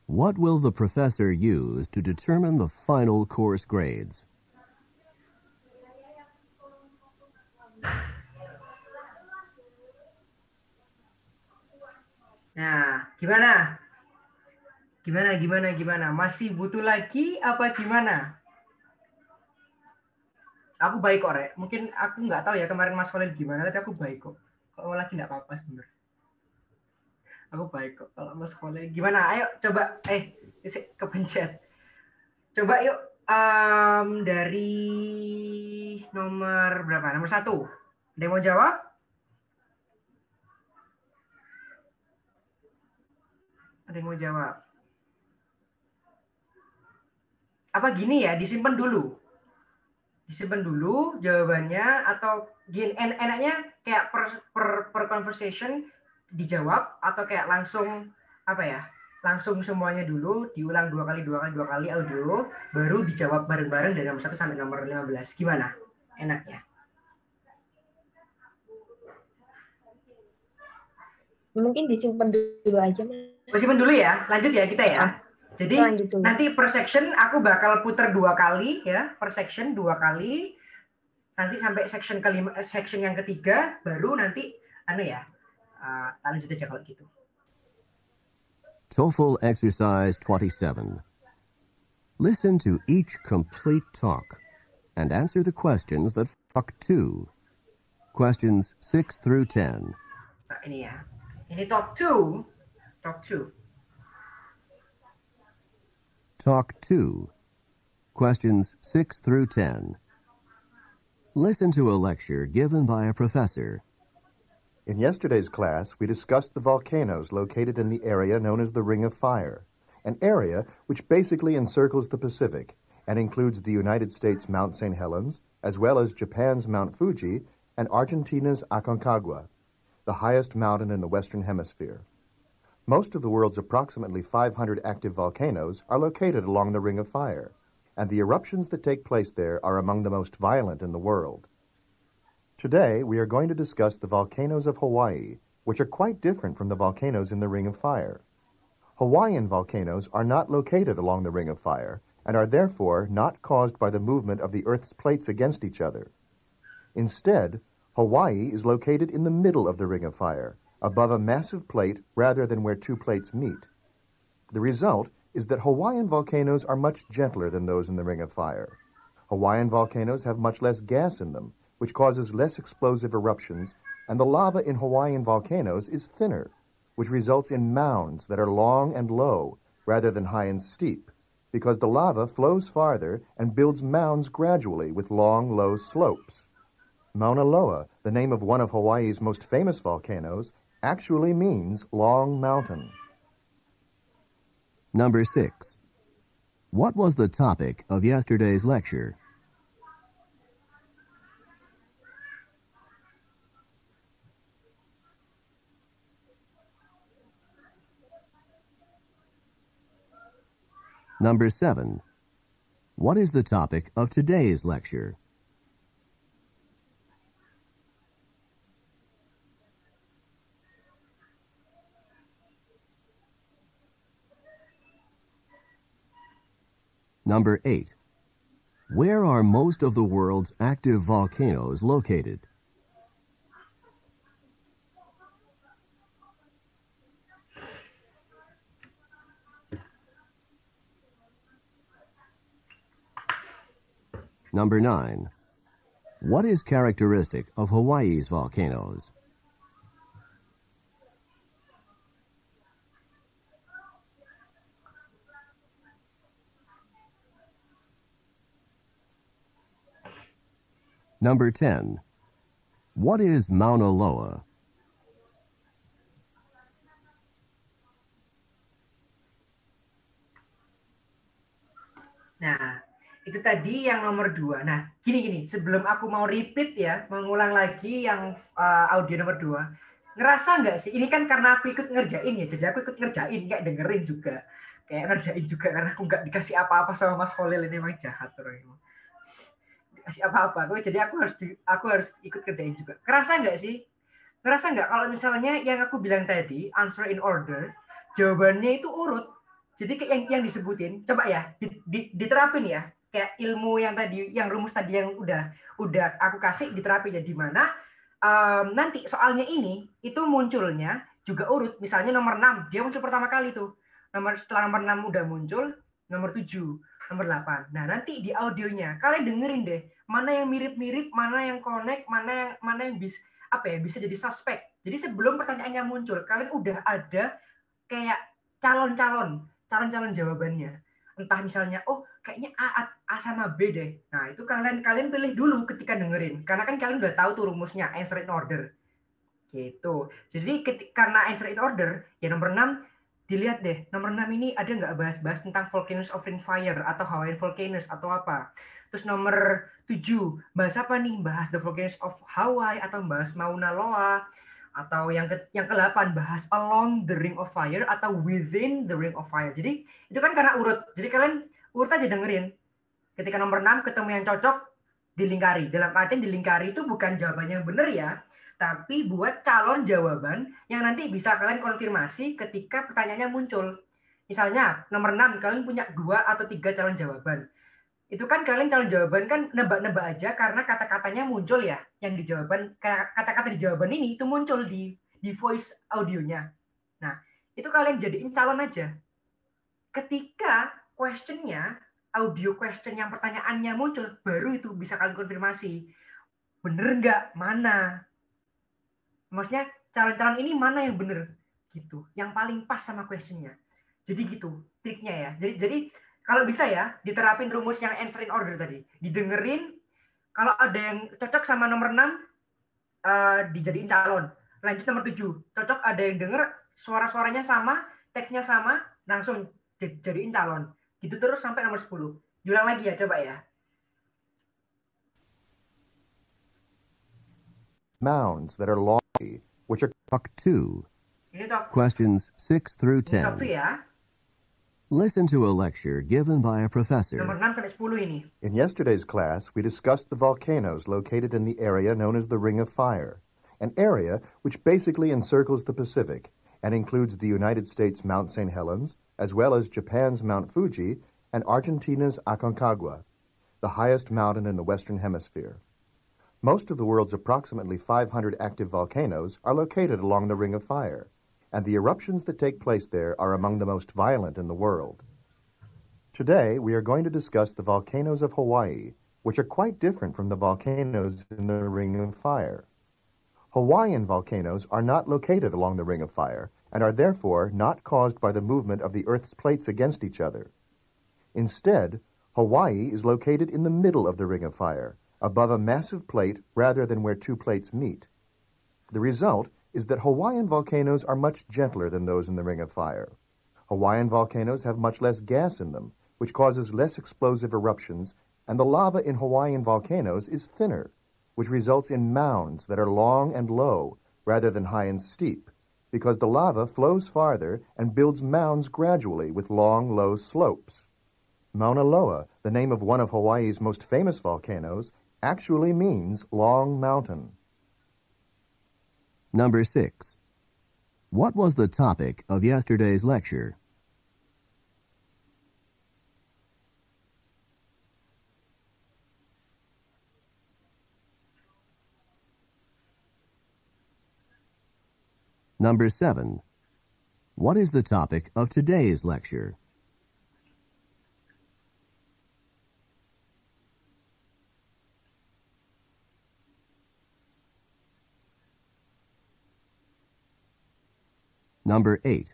Speaker 8: What will the professor use to determine the final course grades?
Speaker 2: Nah, gimana? Gimana? Masih butuh lagi apa gimana? Aku baik kok, Rek. Mungkin aku nggak tahu ya kemarin Mas Khalil gimana, tapi aku baik kok. Kalau lagi nggak apa-apa sebenarnya. Aku baik kok. Kalau Mas Khalil gimana? Ayo coba. Kepencet. Coba yuk dari nomor berapa? Nomor 1. Ada yang mau jawab? Ada yang mau jawab? Apa gini ya, disimpan dulu? Disimpan dulu jawabannya atau gini, enaknya kayak per conversation dijawab atau kayak langsung apa ya? Langsung semuanya dulu diulang 2 kali audio baru dijawab bareng-bareng dari nomor 1 sampai nomor 15. Gimana? Enaknya?
Speaker 1: Mungkin disimpan dulu aja, Mas.
Speaker 2: Simpan dulu ya. Lanjut ya kita ya. Jadi nanti per section aku bakal putar 2 kali ya, per section 2 kali. Nanti sampai section yang ketiga baru nanti lanjut aja kalau gitu.
Speaker 8: TOEFL Exercise 27. Listen to each complete talk and answer the questions that Talk 2. Questions 6 through 10.
Speaker 2: Nah, ini ya. Ini Talk 2. Talk 2.
Speaker 8: Talk 2. Questions 6 through 10. Listen to a lecture given by a professor.
Speaker 7: In yesterday's class, we discussed the volcanoes located in the area known as the Ring of Fire, an area which basically encircles the Pacific and includes the United States' Mount St. Helens, as well as Japan's Mount Fuji and Argentina's Aconcagua, the highest mountain in the Western Hemisphere. Most of the world's approximately 500 active volcanoes are located along the Ring of Fire, and the eruptions that take place there are among the most violent in the world. Today, we are going to discuss the volcanoes of Hawaii, which are quite different from the volcanoes in the Ring of Fire. Hawaiian volcanoes are not located along the Ring of Fire and are therefore not caused by the movement of the Earth's plates against each other. Instead, Hawaii is located in the middle of the Ring of Fire, above a massive plate rather than where two plates meet. The result is that Hawaiian volcanoes are much gentler than those in the Ring of Fire. Hawaiian volcanoes have much less gas in them, which causes less explosive eruptions, and the lava in Hawaiian volcanoes is thinner, which results in mounds that are long and low rather than high and steep, because the lava flows farther and builds mounds gradually with long, low slopes. Mauna Loa, the name of one of Hawaii's most famous volcanoes, actually means long mountain.
Speaker 8: Number 6. What was the topic of yesterday's lecture? Number 7. What is the topic of today's lecture? Number 8. Where are most of the world's active volcanoes located? Number 9. What is characteristic of Hawaii's volcanoes? Number 10. What is Mauna Loa?
Speaker 2: Nah, itu tadi yang nomor 2. Nah, gini, sebelum aku mau repeat ya, mengulang lagi yang audio nomor 2, ngerasa nggak sih, ini kan karena aku ikut ngerjain ya, jadi aku ikut ngerjain, kayak dengerin juga. Kayak ngerjain juga, karena aku nggak dikasih apa-apa sama Mas Khalil, ini emang jahat orang. Dikasih apa-apa, jadi aku harus ikut kerjain juga. Ngerasa nggak sih? Ngerasa nggak kalau misalnya yang aku bilang tadi, answer in order, jawabannya itu urut. Jadi yang disebutin, coba ya, diterapin ya. Kayak ilmu yang tadi, yang rumus tadi yang udah aku kasih, diterapin ya, di mana nanti soalnya ini itu munculnya juga urut. Misalnya nomor 6, dia muncul pertama kali tuh. Setelah nomor 6 udah muncul, nomor 7, nomor 8. Nah, nanti di audionya kalian dengerin deh, mana yang mirip-mirip, mana yang connect, mana yang bisa jadi suspek. Jadi sebelum pertanyaannya muncul, kalian udah ada kayak calon-calon jawabannya. Entah misalnya, oh kayaknya A sama B deh. Nah, itu kalian pilih dulu ketika dengerin. Karena kan kalian udah tahu tuh rumusnya, answer in order. Gitu. Jadi karena answer in order, ya nomor 6, dilihat deh, nomor 6 ini ada nggak bahas-bahas tentang volcanoes of ring fire atau Hawaiian volcanoes atau apa. Terus nomor 7, bahas apa nih? Bahas the volcanoes of Hawaii atau bahas Mauna Loa. Atau yang ke-8, bahas along the ring of fire atau within the ring of fire. Jadi itu kan karena urut. Jadi kalian urut aja dengerin. Ketika nomor 6 ketemu yang cocok, dilingkari. Dalam artian dilingkari itu bukan jawabannya benar ya, tapi buat calon jawaban yang nanti bisa kalian konfirmasi ketika pertanyaannya muncul. Misalnya nomor 6, kalian punya 2 atau 3 calon jawaban. Itu kan kalian calon jawaban kan nebak-nebak aja karena kata-katanya muncul ya. Yang di jawaban, kata-kata di jawaban ini itu muncul di voice audionya. Nah, itu kalian jadiin calon aja. Ketika questionnya, audio question yang pertanyaannya muncul, baru itu bisa kalian konfirmasi. Bener nggak? Mana? Maksudnya calon-calon ini mana yang bener? Gitu. Yang paling pas sama questionnya. Jadi gitu triknya ya. Jadi kalau bisa ya, diterapin rumus yang answer in order tadi. Didengerin, Kalau ada yang cocok sama nomor 6, dijadiin calon. Lanjut nomor 7. Cocok ada yang denger suara-suaranya sama, teksnya sama, langsung jadiin calon. Gitu terus sampai nomor 10. Diulang lagi ya, coba ya.
Speaker 7: Mounds that are long, which are
Speaker 8: Talk 2.
Speaker 2: Ini cocok.
Speaker 8: Questions 6 through
Speaker 2: Ini cocok
Speaker 8: 10.
Speaker 2: ya.
Speaker 8: Listen to a lecture given by a professor.
Speaker 2: Nomor 6 sampai 10 ini.
Speaker 7: In yesterday's class, we discussed the volcanoes located in the area known as the Ring of Fire, an area which basically encircles the Pacific and includes the United States Mount St. Helens, as well as Japan's Mount Fuji and Argentina's Aconcagua, the highest mountain in the Western Hemisphere. Most of the world's approximately 500 active volcanoes are located along the Ring of Fire, and the eruptions that take place there are among the most violent in the world. Today, we are going to discuss the volcanoes of Hawaii, which are quite different from the volcanoes in the Ring of Fire. Hawaiian volcanoes are not located along the Ring of Fire and are therefore not caused by the movement of the Earth's plates against each other. Instead, Hawaii is located in the middle of the Ring of Fire, above a massive plate rather than where two plates meet. The result is that Hawaiian volcanoes are much gentler than those in the Ring of Fire. Hawaiian volcanoes have much less gas in them, which causes less explosive eruptions, and the lava in Hawaiian volcanoes is thinner, which results in mounds that are long and low rather than high and steep, because the lava flows farther and builds mounds gradually with long, low slopes. Mauna Loa, the name of one of Hawaii's most famous volcanoes, actually means long mountain.
Speaker 8: Number 6. What was the topic of yesterday's lecture? Number 7. What is the topic of today's lecture? Number 8.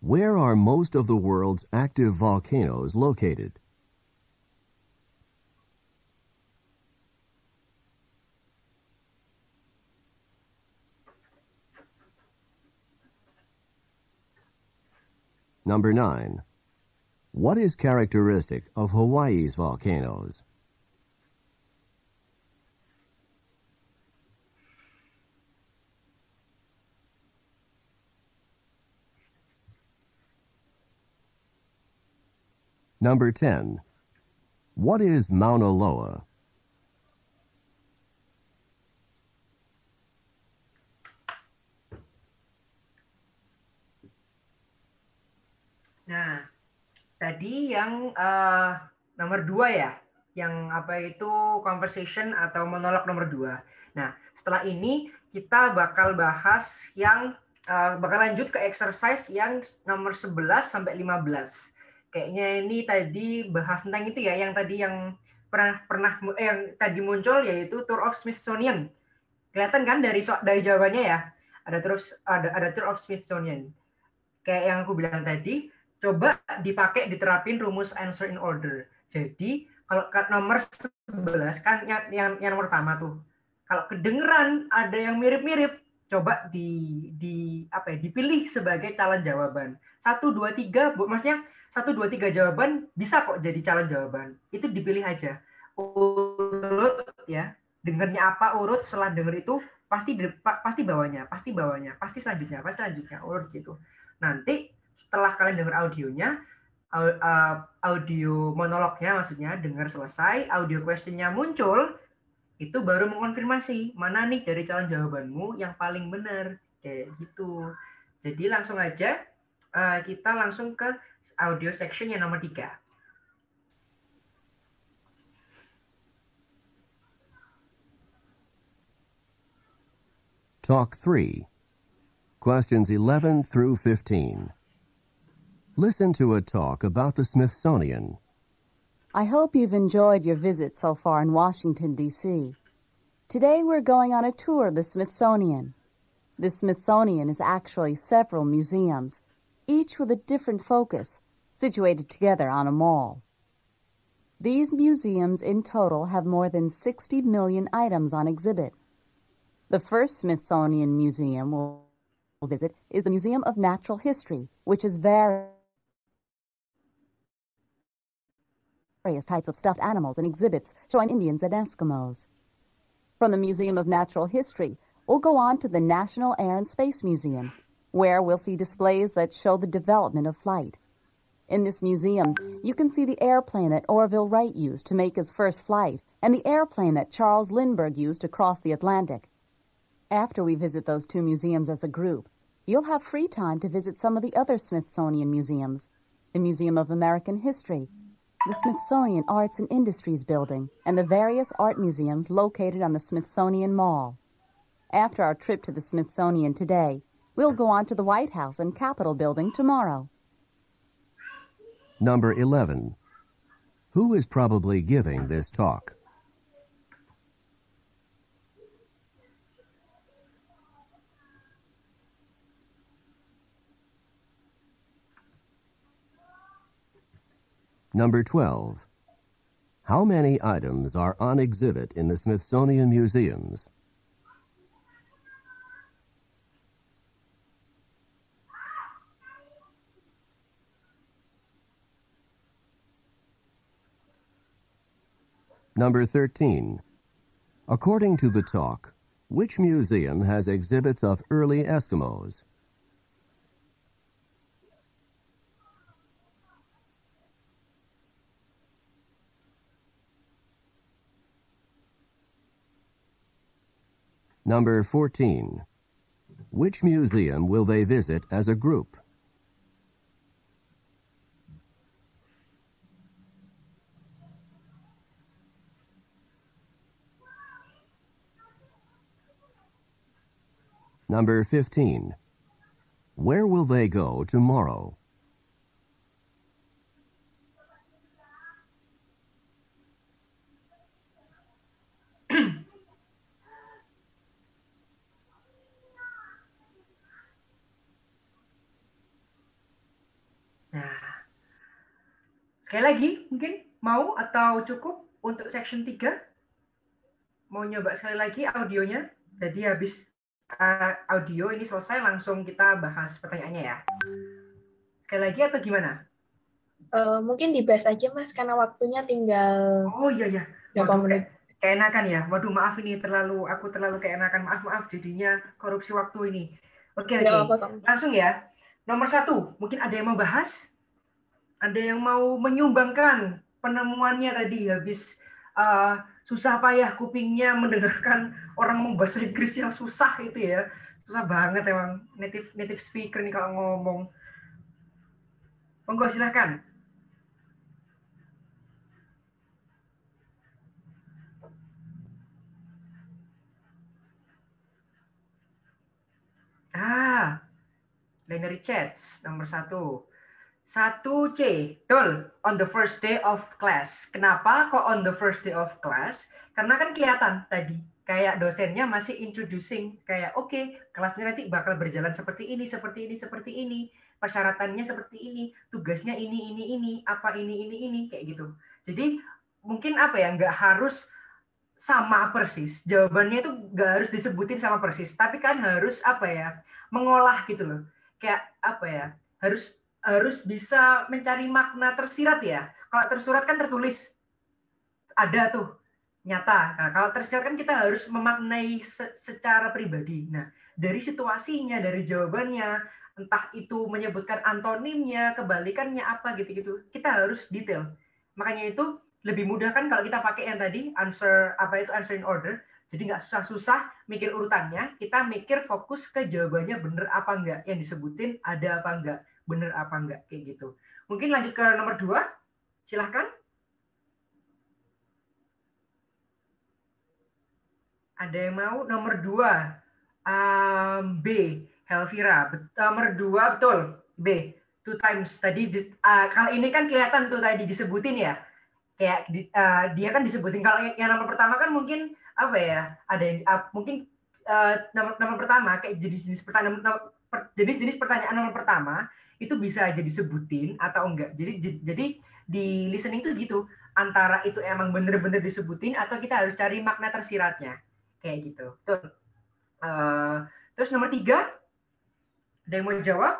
Speaker 8: Where are most of the world's active volcanoes located? Number 9. What is characteristic of Hawaii's volcanoes? Number 10. What is Mauna Loa?
Speaker 2: Nah, tadi yang nomor 2 ya, yang apa itu conversation atau monolog nomor 2. Nah, setelah ini kita bakal bahas yang bakal lanjut ke exercise yang nomor 11 sampai 15. Kayaknya ini tadi bahas tentang itu ya, yang tadi yang yang tadi muncul yaitu Tour of Smithsonian. Kelihatan kan dari jawabannya ya? Ada Tour of Smithsonian. Kayak yang aku bilang tadi, coba dipakai diterapin rumus answer in order. Jadi kalau nomor 11 kan yang nomor pertama tuh. Kalau kedengeran ada yang mirip-mirip, coba dipilih sebagai calon jawaban. 1 2 3, maksudnya 1 2 3 jawaban bisa kok jadi calon jawaban. Itu dipilih aja. Urut ya. Dengernya apa urut, setelah denger itu pasti bawahnya, pasti selanjutnya urut gitu. Nanti setelah kalian dengar audionya, audio monolognya maksudnya dengar selesai, audio questionnya muncul, itu baru mengonfirmasi mana nih dari calon jawabanmu yang paling benar, kayak gitu. Jadi langsung aja kita langsung ke audio section yang nomor 3.
Speaker 8: Talk 3. Questions 11 through 15. Listen to a talk about the Smithsonian.
Speaker 10: I hope you've enjoyed your visit so far in Washington, D.C. Today we're going on a tour of the Smithsonian. The Smithsonian is actually several museums, each with a different focus, situated together on a mall. These museums in total have more than 60 million items on exhibit. The first Smithsonian Museum we'll visit is the Museum of Natural History, which is various types of stuffed animals and exhibits showing Indians and Eskimos. From the Museum of Natural History, we'll go on to the National Air and Space Museum, where we'll see displays that show the development of flight. In this museum, you can see the airplane that Orville Wright used to make his first flight and the airplane that Charles Lindbergh used to cross the Atlantic. After we visit those two museums as a group, you'll have free time to visit some of the other Smithsonian museums, the Museum of American History, the Smithsonian Arts and Industries Building, and the various art museums located on the Smithsonian Mall. After our trip to the Smithsonian today, we'll go on to the White House and Capitol Building tomorrow.
Speaker 8: Number 11. Who is probably giving this talk? Number 12. How many items are on exhibit in the Smithsonian Museums? Number 13. According to the talk, which museum has exhibits of early Eskimos? Number 14. Which museum will they visit as a group? Number 15. Where will they go tomorrow?
Speaker 2: Sekali lagi, mungkin mau atau cukup untuk section 3? Mau nyoba sekali lagi audionya? Jadi habis audio ini selesai, langsung kita bahas pertanyaannya ya. Sekali lagi atau gimana?
Speaker 1: Mungkin dibahas aja, Mas, karena waktunya tinggal...
Speaker 2: Oh iya. Waduh, keenakan ya. Waduh, maaf ini aku terlalu keenakan. Maaf, jadinya korupsi waktu ini. Oke. Langsung ya. Nomor 1, mungkin ada yang mau bahas? Ada yang mau menyumbangkan penemuannya tadi habis susah payah kupingnya mendengarkan orang ngomong bahasa Inggris yang susah itu ya. Susah banget emang native speaker nih kalau ngomong. Monggo silahkan. Binary chats nomor 1. 1C, betul, on the first day of class. Kenapa kok on the first day of class? Karena kan kelihatan tadi, kayak dosennya masih introducing, kayak oke, kelasnya nanti bakal berjalan seperti ini, persyaratannya seperti ini, tugasnya ini, apa ini, kayak gitu. Jadi mungkin nggak harus sama persis, jawabannya itu nggak harus disebutin sama persis, tapi kan harus mengolah gitu loh. Kayak harus bisa mencari makna tersirat ya. Kalau tersurat kan tertulis, ada tuh, nyata. Nah, kalau tersirat kan kita harus memaknai secara pribadi. Nah, dari situasinya, dari jawabannya, entah itu menyebutkan antonimnya, kebalikannya apa gitu-gitu, kita harus detail. Makanya itu lebih mudah kan kalau kita pakai yang tadi, answer in order. Jadi nggak susah-susah mikir urutannya, kita mikir fokus ke jawabannya bener apa enggak, yang disebutin ada apa enggak, bener apa enggak, kayak gitu. Mungkin lanjut ke nomor 2, silahkan. Ada yang mau? Nomor 2, B, Helvira. Nomor 2, betul, B, 2 times. Tadi, kalau ini kan kelihatan tuh tadi disebutin ya. Kayak dia kan disebutin. Kalau yang nomor pertama kan mungkin ada yang mungkin nomor pertama kayak jenis-jenis pertanyaan nomor pertama itu bisa aja disebutin atau enggak. Jadi di listening tuh gitu, antara itu emang bener-bener disebutin atau kita harus cari makna tersiratnya. Kayak gitu. Tuh. Terus nomor 3, ada yang mau jawab?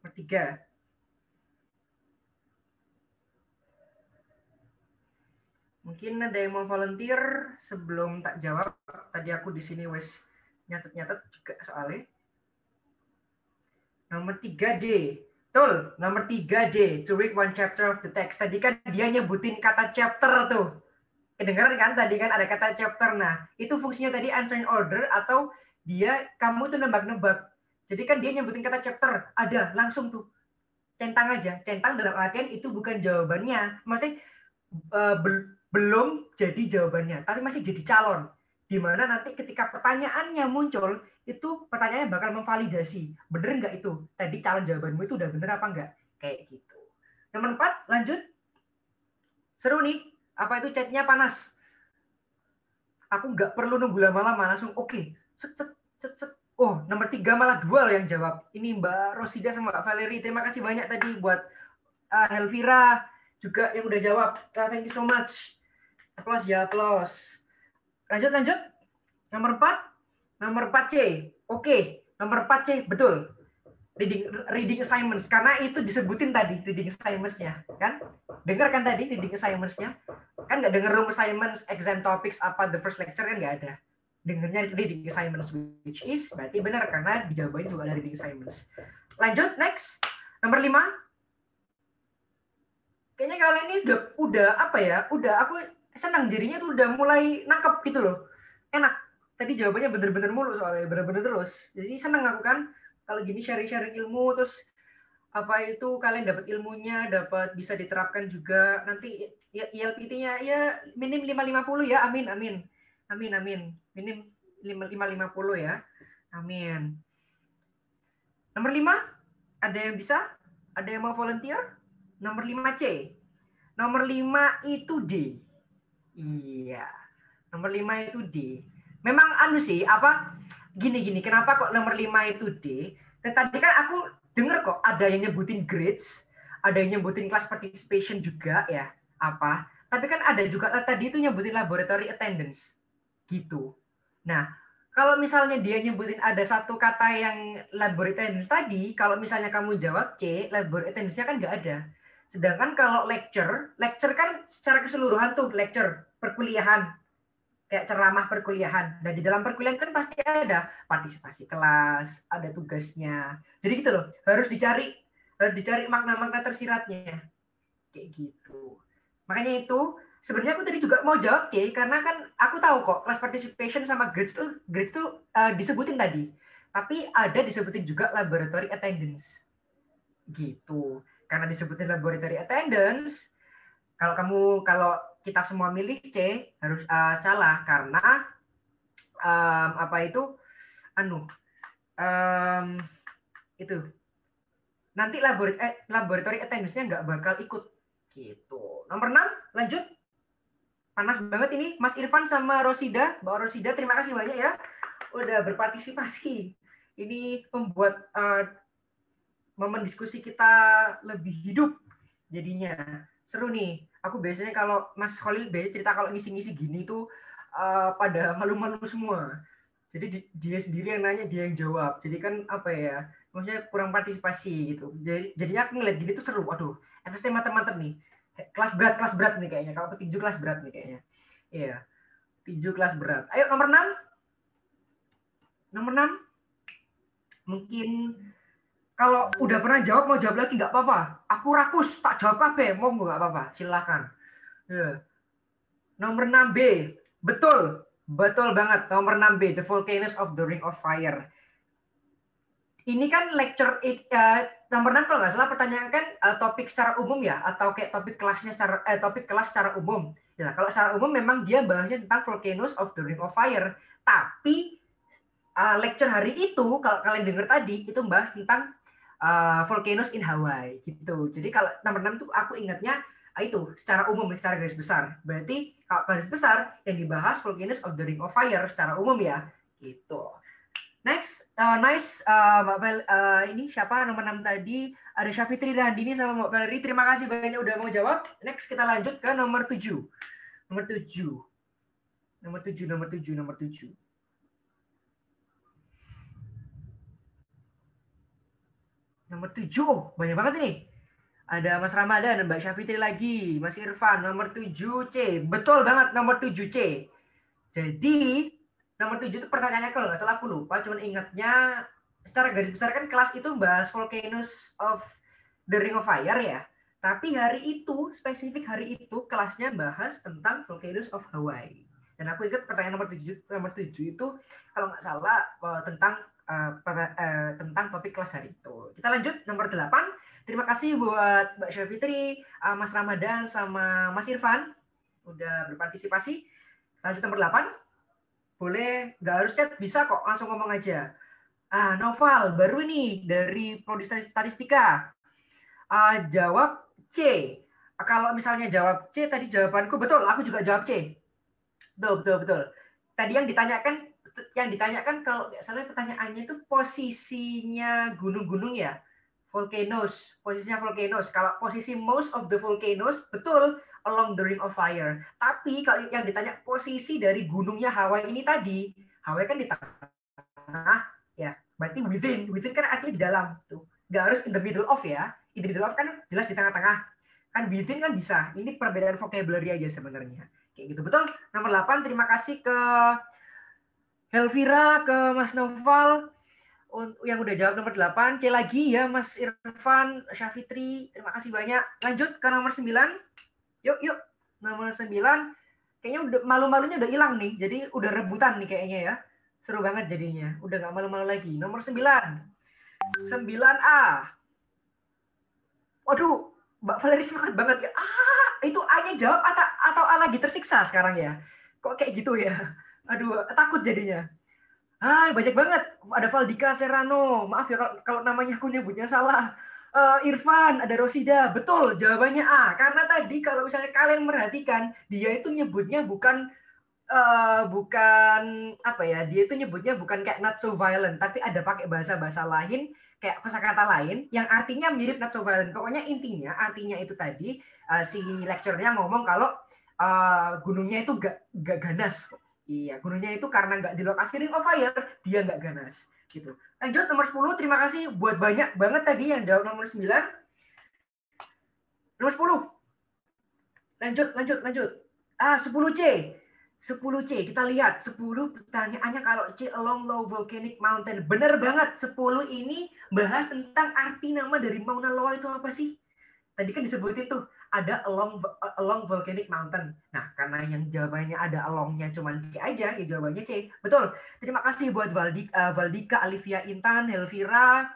Speaker 2: Nomor 3. Mungkin ada yang mau volunteer sebelum tak jawab. Tadi aku di sini wes nyatet-nyatet juga soalnya. Nomor 3D. Betul, nomor 3D. To read one chapter of the text. Tadi kan dia nyebutin kata chapter tuh. Kedengeran kan tadi kan ada kata chapter. Nah, itu fungsinya tadi answering order atau kamu tuh nebak-nebak. Jadi kan dia nyebutin kata chapter. Ada, langsung tuh. Centang aja. Centang dalam artian itu bukan jawabannya. Maksudnya belum jadi jawabannya, tapi masih jadi calon. Di mana nanti ketika pertanyaannya muncul, itu pertanyaannya bakal memvalidasi. Bener nggak itu? Tadi calon jawabanmu itu udah bener apa enggak? Kayak gitu. Nomor 4, lanjut. Seru nih. Apa itu chatnya panas? Aku nggak perlu nunggu lama-lama, langsung oke. Set, set, set, set. Oh, nomor 3 malah dual yang jawab. Ini Mbak Rosida sama Mbak Valerie. Terima kasih banyak tadi buat Helvira juga yang udah jawab. Thank you so much. Aplaus ya, aplaus. Lanjut. Nomor 4C. Oke, nomor 4C betul. Reading assignments, karena itu disebutin tadi reading assignments-nya, kan? Dengar kan tadi reading assignments-nya? Kan nggak dengar room assignments, exam topics apa the first lecture kan nggak ada. Dengarnya reading assignments, which is berarti benar karena dijawabannya juga ada reading assignments. Lanjut, next. Nomor 5. Kayaknya kalian ini udah apa ya? Udah aku senang jadinya tuh udah mulai nangkep gitu loh. Enak. Tadi jawabannya bener-bener mulu soalnya, bener-bener terus. Jadi senang aku kan kalau gini sharing-sharing ilmu, terus apa itu kalian dapat ilmunya, dapat bisa diterapkan juga. Nanti ya ILPT-nya ya minim 550 ya. Amin. Minim 550 ya. Amin. Nomor 5, ada yang bisa? Ada yang mau volunteer? Nomor 5C. Nomor 5 itu D. Iya. Nomor 5 itu D. Memang sih, gini, kenapa kok nomor 5 itu D? Tadi kan aku dengar kok ada yang nyebutin grades, ada yang nyebutin class participation juga ya, Tapi kan ada juga tadi itu nyebutin laboratory attendance. Gitu. Nah, kalau misalnya dia nyebutin ada satu kata yang laboratory attendance tadi, kalau misalnya kamu jawab C, laboratory attendance-nya kan nggak ada. Sedangkan kalau lecture kan secara keseluruhan tuh lecture, perkuliahan, kayak ceramah perkuliahan. Dan di dalam perkuliahan kan pasti ada partisipasi kelas, ada tugasnya. Jadi gitu loh, harus dicari makna-makna tersiratnya. Kayak gitu. Makanya itu, sebenarnya aku tadi juga mau jawab C, karena kan aku tahu kok, class participation sama grades tuh disebutin tadi. Tapi ada disebutin juga laboratory attendance. Gitu. Karena disebutin laboratory attendance, kalau kita semua milih C harus salah karena itu nanti laboratory attendance-nya nggak bakal ikut gitu. Nomor 6, lanjut. Panas banget ini Mas Irfan sama Rosida. Mbak Rosida, terima kasih banyak ya udah berpartisipasi. Ini membuat momen diskusi kita lebih hidup jadinya. Seru nih. Aku biasanya kalau Mas Khalil biasanya cerita kalau ngisi-ngisi gini tuh pada malu-malu semua. Jadi dia sendiri yang nanya, dia yang jawab. Jadi kan maksudnya kurang partisipasi gitu. Jadinya aku ngeliat gini tuh seru. Waduh, FST mantap-mantap nih. Kelas berat nih kayaknya. Kalau petinju kelas berat nih kayaknya. Iya. Tinju kelas berat. Ayo nomor 6. Nomor 6. Mungkin kalau udah pernah jawab, mau jawab lagi nggak apa-apa. Aku rakus, tak jawab kabeh, mau nggak apa-apa, silahkan. Ya. Nomor 6B, betul banget. Nomor 6B, The Volcanoes of the Ring of Fire. Ini kan lecture nomor 6 kalau nggak salah pertanyaan kan topik secara umum ya, atau kayak topik kelas secara umum. Ya, kalau secara umum memang dia bahasnya tentang Volcanoes of the Ring of Fire. Tapi lecture hari itu kalau kalian dengar tadi itu bahas tentang volcanoes in Hawaii gitu. Jadi kalau nomor 6 tuh aku ingatnya itu secara umum, secara garis besar. Berarti kalau garis besar yang dibahas volcanoes of the Ring of Fire secara umum ya. Gitu. Next, nice Mbak Bel, ini siapa nomor 6 tadi? Ada Syafitri dan Dini sama Mbak Valerie. Terima kasih banyak udah mau jawab. Next kita lanjut ke nomor 7. Nomor 7. Nomor 7, nomor 7, nomor 7. Nomor 7, oh, banyak banget ini. Ada Mas Ramadan dan Mbak Syafitri lagi. Mas Irfan, nomor 7C. Betul banget, nomor 7C. Jadi, nomor 7 itu pertanyaannya kalau nggak salah aku lupa, cuman ingatnya secara garis besar kan kelas itu bahas Volcanoes of the Ring of Fire ya. Tapi hari itu, spesifik hari itu, kelasnya bahas tentang Volcanoes of Hawaii. Dan aku ingat pertanyaan nomor 7 itu, kalau nggak salah, tentang topik kelas hari itu. Kita lanjut, nomor 8. Terima kasih buat Mbak Syafitri, Mas Ramadan, sama Mas Irfan. Udah berpartisipasi. Lanjut nomor 8. Boleh, nggak harus chat, bisa kok, langsung ngomong aja. Noval, baru ini dari Prodi Statistika. Jawab C. Kalau misalnya jawab C, tadi jawabanku betul, aku juga jawab C. Betul. Tadi yang ditanyakan kalau nggak salah pertanyaannya itu posisinya gunung-gunung ya. Volcanoes, posisinya volcanoes. Kalau posisi most of the volcanoes, betul, along the Ring of Fire. Tapi kalau yang ditanya posisi dari gunungnya Hawaii ini tadi, Hawaii kan di tengah, ya, berarti within kan artinya di dalam tuh. Nggak harus in the middle of ya. In the middle of kan jelas di tengah-tengah. Kan within kan bisa. Ini perbedaan vocabulary aja sebenarnya. Kayak gitu, betul. Nomor 8, terima kasih ke Helvira, ke Mas Noval, yang udah jawab nomor 8. C lagi ya Mas Irfan, Syafitri, terima kasih banyak. Lanjut ke nomor 9. Yuk. Nomor 9. Kayaknya udah malu-malunya udah hilang nih. Jadi udah rebutan nih kayaknya ya. Seru banget jadinya. Udah nggak malu-malu lagi. Nomor 9. 9A. Waduh, Mbak Valerie semangat banget ya. Itu A-nya jawab atau A lagi tersiksa sekarang ya? Kok kayak gitu ya? Aduh, takut jadinya. Banyak banget. Ada Valdika Serrano. Maaf ya kalau namanya aku nyebutnya salah. Irfan, ada Rosida. Betul, jawabannya A. Karena tadi kalau misalnya kalian merhatikan, dia itu nyebutnya bukan apa ya? Dia itu nyebutnya bukan kayak not so violent, tapi ada pakai bahasa-bahasa lain, kayak kosakata lain yang artinya mirip not so violent. Pokoknya intinya artinya itu tadi si lecturer-nya ngomong kalau gunungnya itu gak ganas. Iya, gunungnya itu karena nggak di lokasi Ring of Fire, dia nggak ganas. Gitu. Lanjut, nomor 10, terima kasih buat banyak banget tadi yang jawab nomor 9. Nomor 10. Lanjut. 10C. 10C, kita lihat. 10 pertanyaannya kalau C, along low volcanic mountain. Bener banget, 10 ini bahas tentang arti nama dari Mauna Loa itu apa sih? Tadi kan disebutin tuh, ada along volcanic mountain. Nah, karena yang jawabannya ada alongnya cuma C aja, ya jawabannya C. Betul. Terima kasih buat Valdika, Alivia Intan, Helvira,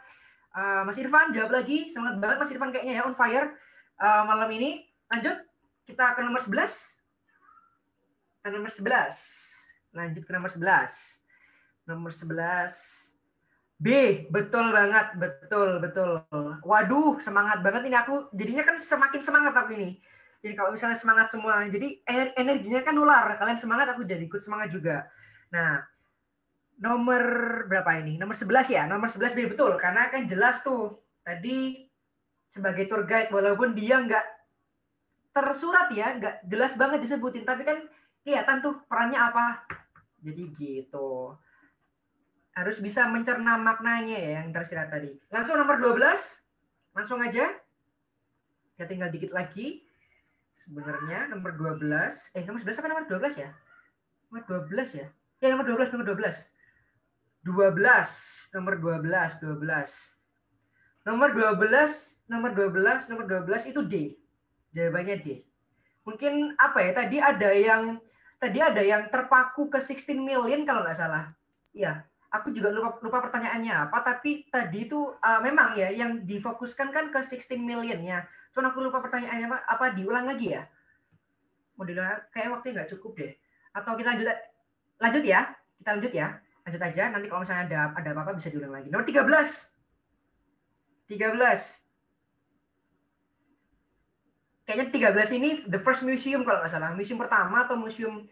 Speaker 2: Mas Irfan, jawab lagi. Semangat banget Mas Irfan kayaknya ya, on fire malam ini. Lanjut, kita ke nomor 11. Lanjut ke nomor 11. Nomor 11. B, betul banget, betul. Waduh, semangat banget ini aku. Jadinya kan semakin semangat aku ini. Jadi kalau misalnya semangat semua, jadi energinya kan nular. Kalian semangat, aku jadi ikut semangat juga. Nah, nomor berapa ini? Nomor 11 ya, nomor 11 B, betul. Karena kan jelas tuh, tadi sebagai tour guide, walaupun dia nggak tersurat ya, nggak jelas banget disebutin, tapi kan kelihatan tuh perannya apa. Jadi gitu. Harus bisa mencerna maknanya ya yang tersirat tadi. Langsung nomor 12. Langsung aja. Ya tinggal dikit lagi. Sebenarnya nomor 12. Nomor 11 apa nomor 12 ya? Nomor 12 ya? Ya nomor 12. Nomor 12 itu D. Jawabannya D. Mungkin apa ya? Tadi ada yang terpaku ke 16 million kalau nggak salah. Iya. Aku juga lupa pertanyaannya apa, tapi tadi itu memang ya yang difokuskan kan ke 16 million-nya. Cuman aku lupa pertanyaannya apa diulang lagi ya? Modelnya kayak waktunya nggak cukup deh. Atau kita lanjut ya? Kita lanjut ya. Lanjut aja, nanti kalau misalnya ada apa-apa bisa diulang lagi. Nomor 13. Kayaknya 13 ini the first museum kalau nggak salah. Museum pertama atau museum,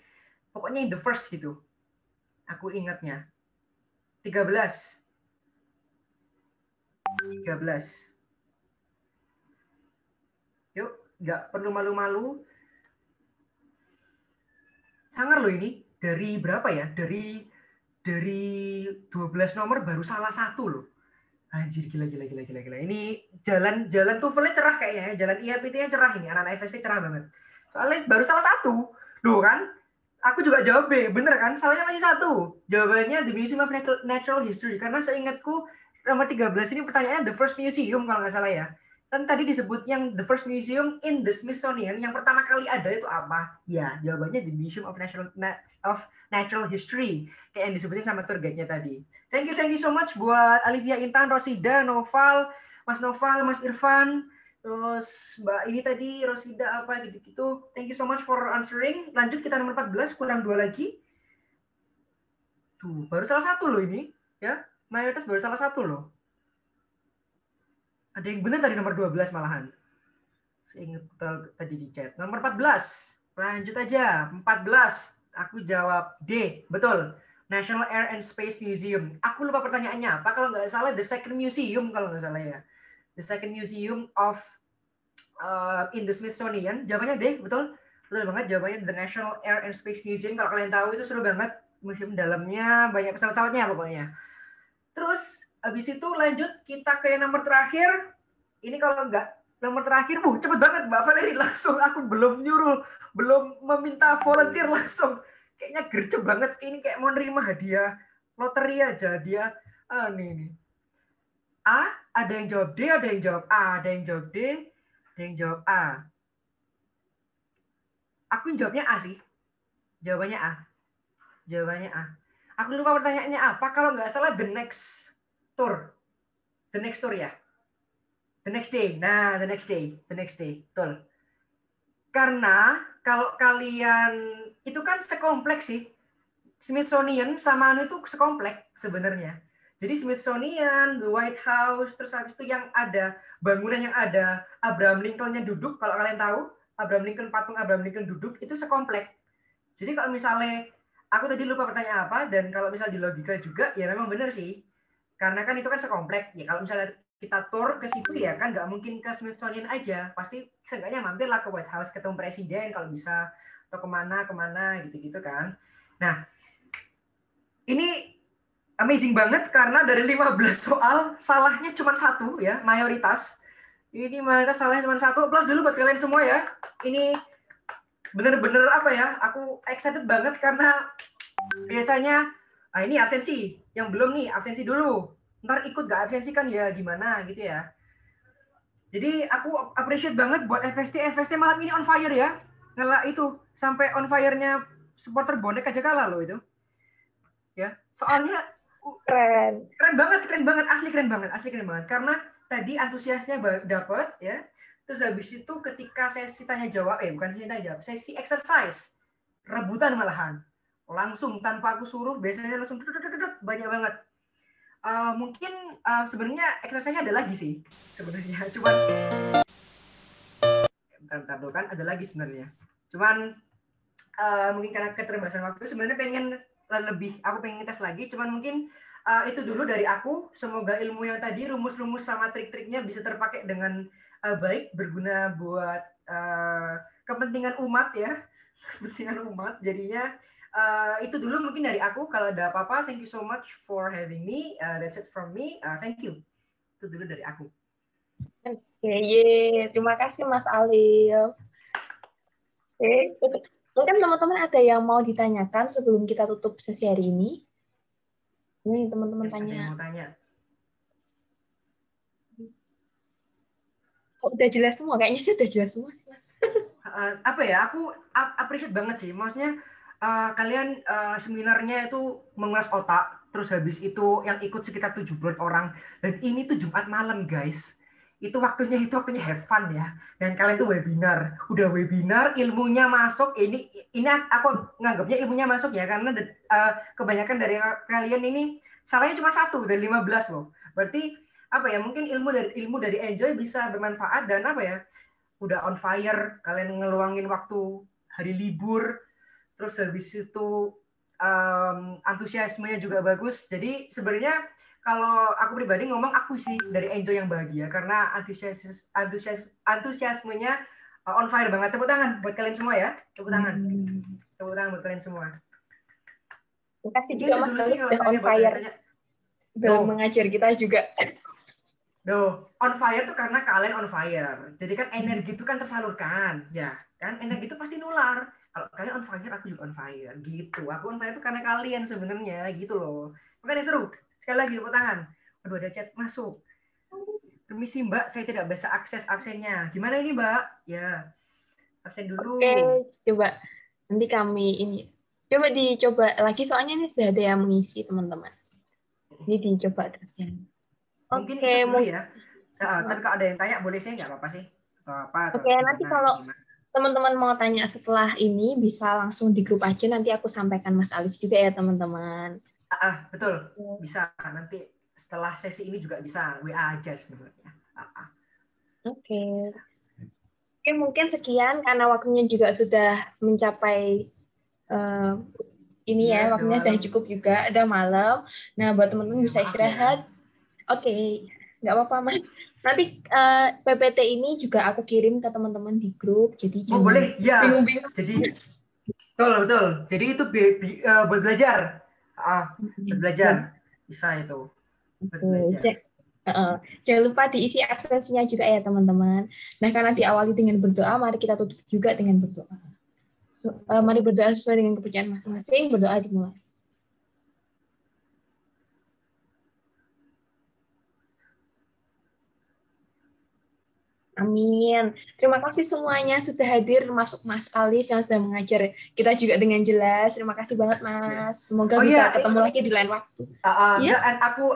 Speaker 2: pokoknya the first gitu. Aku ingatnya. 13. Yuk, nggak perlu malu-malu. Sangar loh ini. Dari berapa ya? Dari 12 nomor baru salah satu loh. Anjir, gila. Ini jalan TOEFL-nya cerah kayaknya ya. Jalan IAPT-nya cerah ini. Anak-anak FST cerah banget. Soalnya baru salah satu. Loh kan? Aku juga jawab B. Bener kan? Salahnya masih satu. Jawabannya The Museum of Natural History. Karena seingatku nomor 13 ini pertanyaannya The First Museum kalau nggak salah ya. Dan tadi disebut yang The First Museum in the Smithsonian. Yang pertama kali ada itu apa? Ya, jawabannya The Museum of Natural History. Kayak yang disebutin sama tour guide-nya tadi. Thank you so much buat Alivia, Intan, Rosida, Noval, Mas Irfan, terus Mbak ini tadi, Rosida apa gitu-gitu. Thank you so much for answering. Lanjut kita nomor 14, kurang 2 lagi. Tuh, baru salah satu loh ini. Ya, mayoritas baru salah satu loh. Ada yang benar tadi nomor 12 malahan. Saya ingat tadi di chat. Nomor 14. Lanjut aja. 14. Aku jawab D. Betul. National Air and Space Museum. Aku lupa pertanyaannya apa. Kalau nggak salah The Second Museum kalau nggak salah ya. The Second Museum of in the Smithsonian. Jawabannya D. Betul. Betul banget. Jawabannya The National Air and Space Museum. Kalau kalian tahu itu seru banget. Museum dalamnya banyak pesawat-pesawatnya pokoknya. Terus habis itu lanjut kita ke yang nomor terakhir. Ini kalau nggak nomor terakhir, cepet banget Mbak Valerie langsung. Aku belum nyuruh, belum meminta volunteer langsung. Kayaknya gercep banget. Ini kayak mau nerima hadiah loteria aja dia. Nih. A, ada yang jawab D, ada yang jawab A, ada yang jawab D, ada yang jawab A. Aku jawabnya A sih. Jawabannya A. Jawabannya A. Aku lupa pertanyaannya apa. Kalau nggak salah the next tour. The next tour ya. The next day. Nah, the next day. Betul. Karena kalau kalian itu kan sekompleks sih. Smithsonian sama itu sekompleks sebenarnya. Jadi Smithsonian, the White House, terus habis itu yang ada bangunan yang ada Abraham Lincoln-nya duduk, kalau kalian tahu, patung Abraham Lincoln duduk itu sekompleks. Jadi kalau misalnya aku tadi lupa pertanyaan apa, dan kalau misalnya di logika juga, ya memang benar sih. Karena kan itu kan sekompleks. Ya kalau misalnya kita tour ke situ ya kan nggak mungkin ke Smithsonian aja. Pasti seenggaknya mampirlah ke White House, ketemu presiden kalau bisa, atau kemana, gitu-gitu kan. Nah, ini amazing banget karena dari 15 soal, salahnya cuma satu ya, mayoritas. Ini mayoritas salahnya cuma satu. Plus dulu buat kalian semua ya. Ini bener-bener apa ya, aku excited banget karena biasanya ini absensi, yang belum nih absensi dulu, ntar ikut gak absensi kan ya gimana gitu ya. Jadi aku appreciate banget buat FST malam ini on fire ya, ngelak itu sampai on fire-nya supporter bonek aja kalah loh itu ya. Soalnya keren banget, asli keren banget karena tadi antusiasnya dapet ya. Terus habis itu ketika sesi tanya jawab, bukan sesi tanya jawab, sesi exercise, rebutan malahan. Langsung tanpa aku suruh, biasanya langsung banyak banget. Mungkin sebenarnya exercise-nya ada lagi sih. Sebenarnya cuman bentar dulu kan ada lagi sebenarnya. Cuman mungkin karena keterbatasan waktu sebenarnya aku pengen tes lagi, cuman mungkin itu dulu dari aku. Semoga ilmu yang tadi, rumus-rumus sama trik-triknya bisa terpakai dengan baik, berguna buat kepentingan umat ya. Kepentingan umat. Jadinya itu dulu mungkin dari aku. Kalau ada apa-apa, thank you so much for having me. That's it from me. Thank you. Itu dulu dari aku.
Speaker 1: Oke, terima kasih Mas Alif. Oke, mungkin teman-teman ada yang mau ditanyakan sebelum kita tutup sesi hari ini? Ini teman-teman tanya. Udah jelas semua, kayaknya sih udah jelas semua sih, Mas.
Speaker 2: Apa ya, aku appreciate banget sih. Maksudnya kalian seminarnya itu menguras otak, terus habis itu yang ikut sekitar 70 orang, dan ini tuh Jumat malam guys. Itu waktunya have fun ya. Dan kalian tuh udah webinar, ilmunya masuk. Ini aku nganggapnya ilmunya masuk ya, karena kebanyakan dari kalian ini salahnya cuma 1 dari 15 loh. Berarti apa ya, mungkin ilmu dari Enjoy bisa bermanfaat, dan apa ya, udah on fire, kalian ngeluangin waktu hari libur, terus habis itu antusiasmenya juga bagus. Jadi sebenarnya kalau aku pribadi ngomong aku sih dari Enjoy yang bahagia karena antusiasmenya on fire banget. Tepuk tangan buat kalian semua ya. Tepuk tangan. Tepuk tangan buat kalian semua.
Speaker 1: Terima kasih juga Mas Alif sudah on fire dalam mengajar kita juga.
Speaker 2: On fire tuh karena kalian on fire. Jadi kan energi itu kan tersalurkan, ya kan? Energi itu pasti nular. Kalau kalian on fire, aku juga on fire. Gitu. Aku on fire itu karena kalian sebenarnya, gitu loh. Makanya seru. Sekali lagi tepuk tangan. Aduh, ada chat masuk. Permisi Mbak, saya tidak bisa akses absennya. Gimana ini Mbak? Ya, absen dulu.
Speaker 1: Oke, coba nanti kami ini. Coba dicoba lagi soalnya ini sudah ada yang mengisi teman-teman. Ini dicoba terusnya.
Speaker 2: Mungkin itu dulu ya. Tapi kalau ada yang tanya boleh saya nggak apa-apa sih.
Speaker 1: Oke, nanti kalau teman-teman mau tanya setelah ini bisa langsung di grup aja. Nanti aku sampaikan Mas Alif juga ya teman-teman.
Speaker 2: Betul. Bisa nanti setelah sesi ini juga bisa WA aja sebenarnya.
Speaker 1: Oke. Oke, mungkin sekian karena waktunya juga sudah mencapai ini ya, waktunya sudah cukup juga, udah malam. Nah, buat teman-teman bisa istirahat. Oke, nggak apa-apa Mas. Nanti PPT ini juga aku kirim ke teman-teman di grup, jadi jangan
Speaker 2: boleh, ya.
Speaker 1: bingung-bingung.
Speaker 2: Jadi betul. Jadi itu buat belajar, buat belajar bisa itu. Buat belajar.
Speaker 1: Jangan lupa diisi absensinya juga ya teman-teman. Nah, karena diawali dengan berdoa, mari kita tutup juga dengan berdoa. Mari berdoa sesuai dengan kepercayaan masing-masing. Berdoa dimulai. Amin. Terima kasih semuanya sudah hadir, termasuk Mas Alif yang sudah mengajar kita juga dengan jelas. Terima kasih banget Mas. Semoga bisa ketemu lagi di lain waktu.
Speaker 2: Aku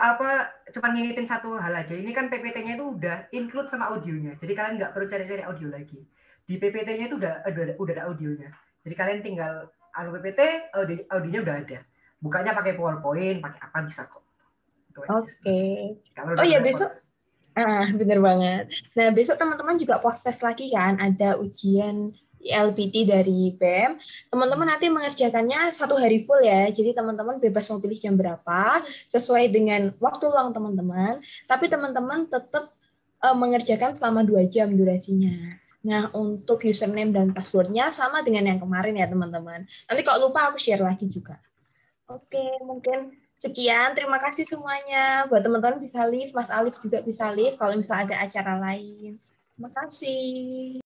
Speaker 2: cuma ngingetin satu hal aja. Ini kan PPT-nya itu udah include sama audionya. Jadi kalian nggak perlu cari-cari audio lagi. Di PPT-nya itu udah ada audionya. Jadi kalian tinggal PPT, audionya udah ada. Bukanya pakai PowerPoint, pakai apa bisa kok.
Speaker 1: Oke. Oh iya, besok bener banget. Nah, besok teman-teman juga proses lagi kan, ada ujian LPT dari BEM. Teman-teman nanti mengerjakannya 1 hari full ya, jadi teman-teman bebas mau pilih jam berapa, sesuai dengan waktu luang teman-teman, tapi teman-teman tetap mengerjakan selama 2 jam durasinya. Nah, untuk username dan passwordnya sama dengan yang kemarin ya teman-teman. Nanti kalau lupa aku share lagi juga. Oke, mungkin sekian, terima kasih semuanya. Buat teman-teman bisa live, Mas Alif juga bisa live kalau misalnya ada acara lain. Terima kasih.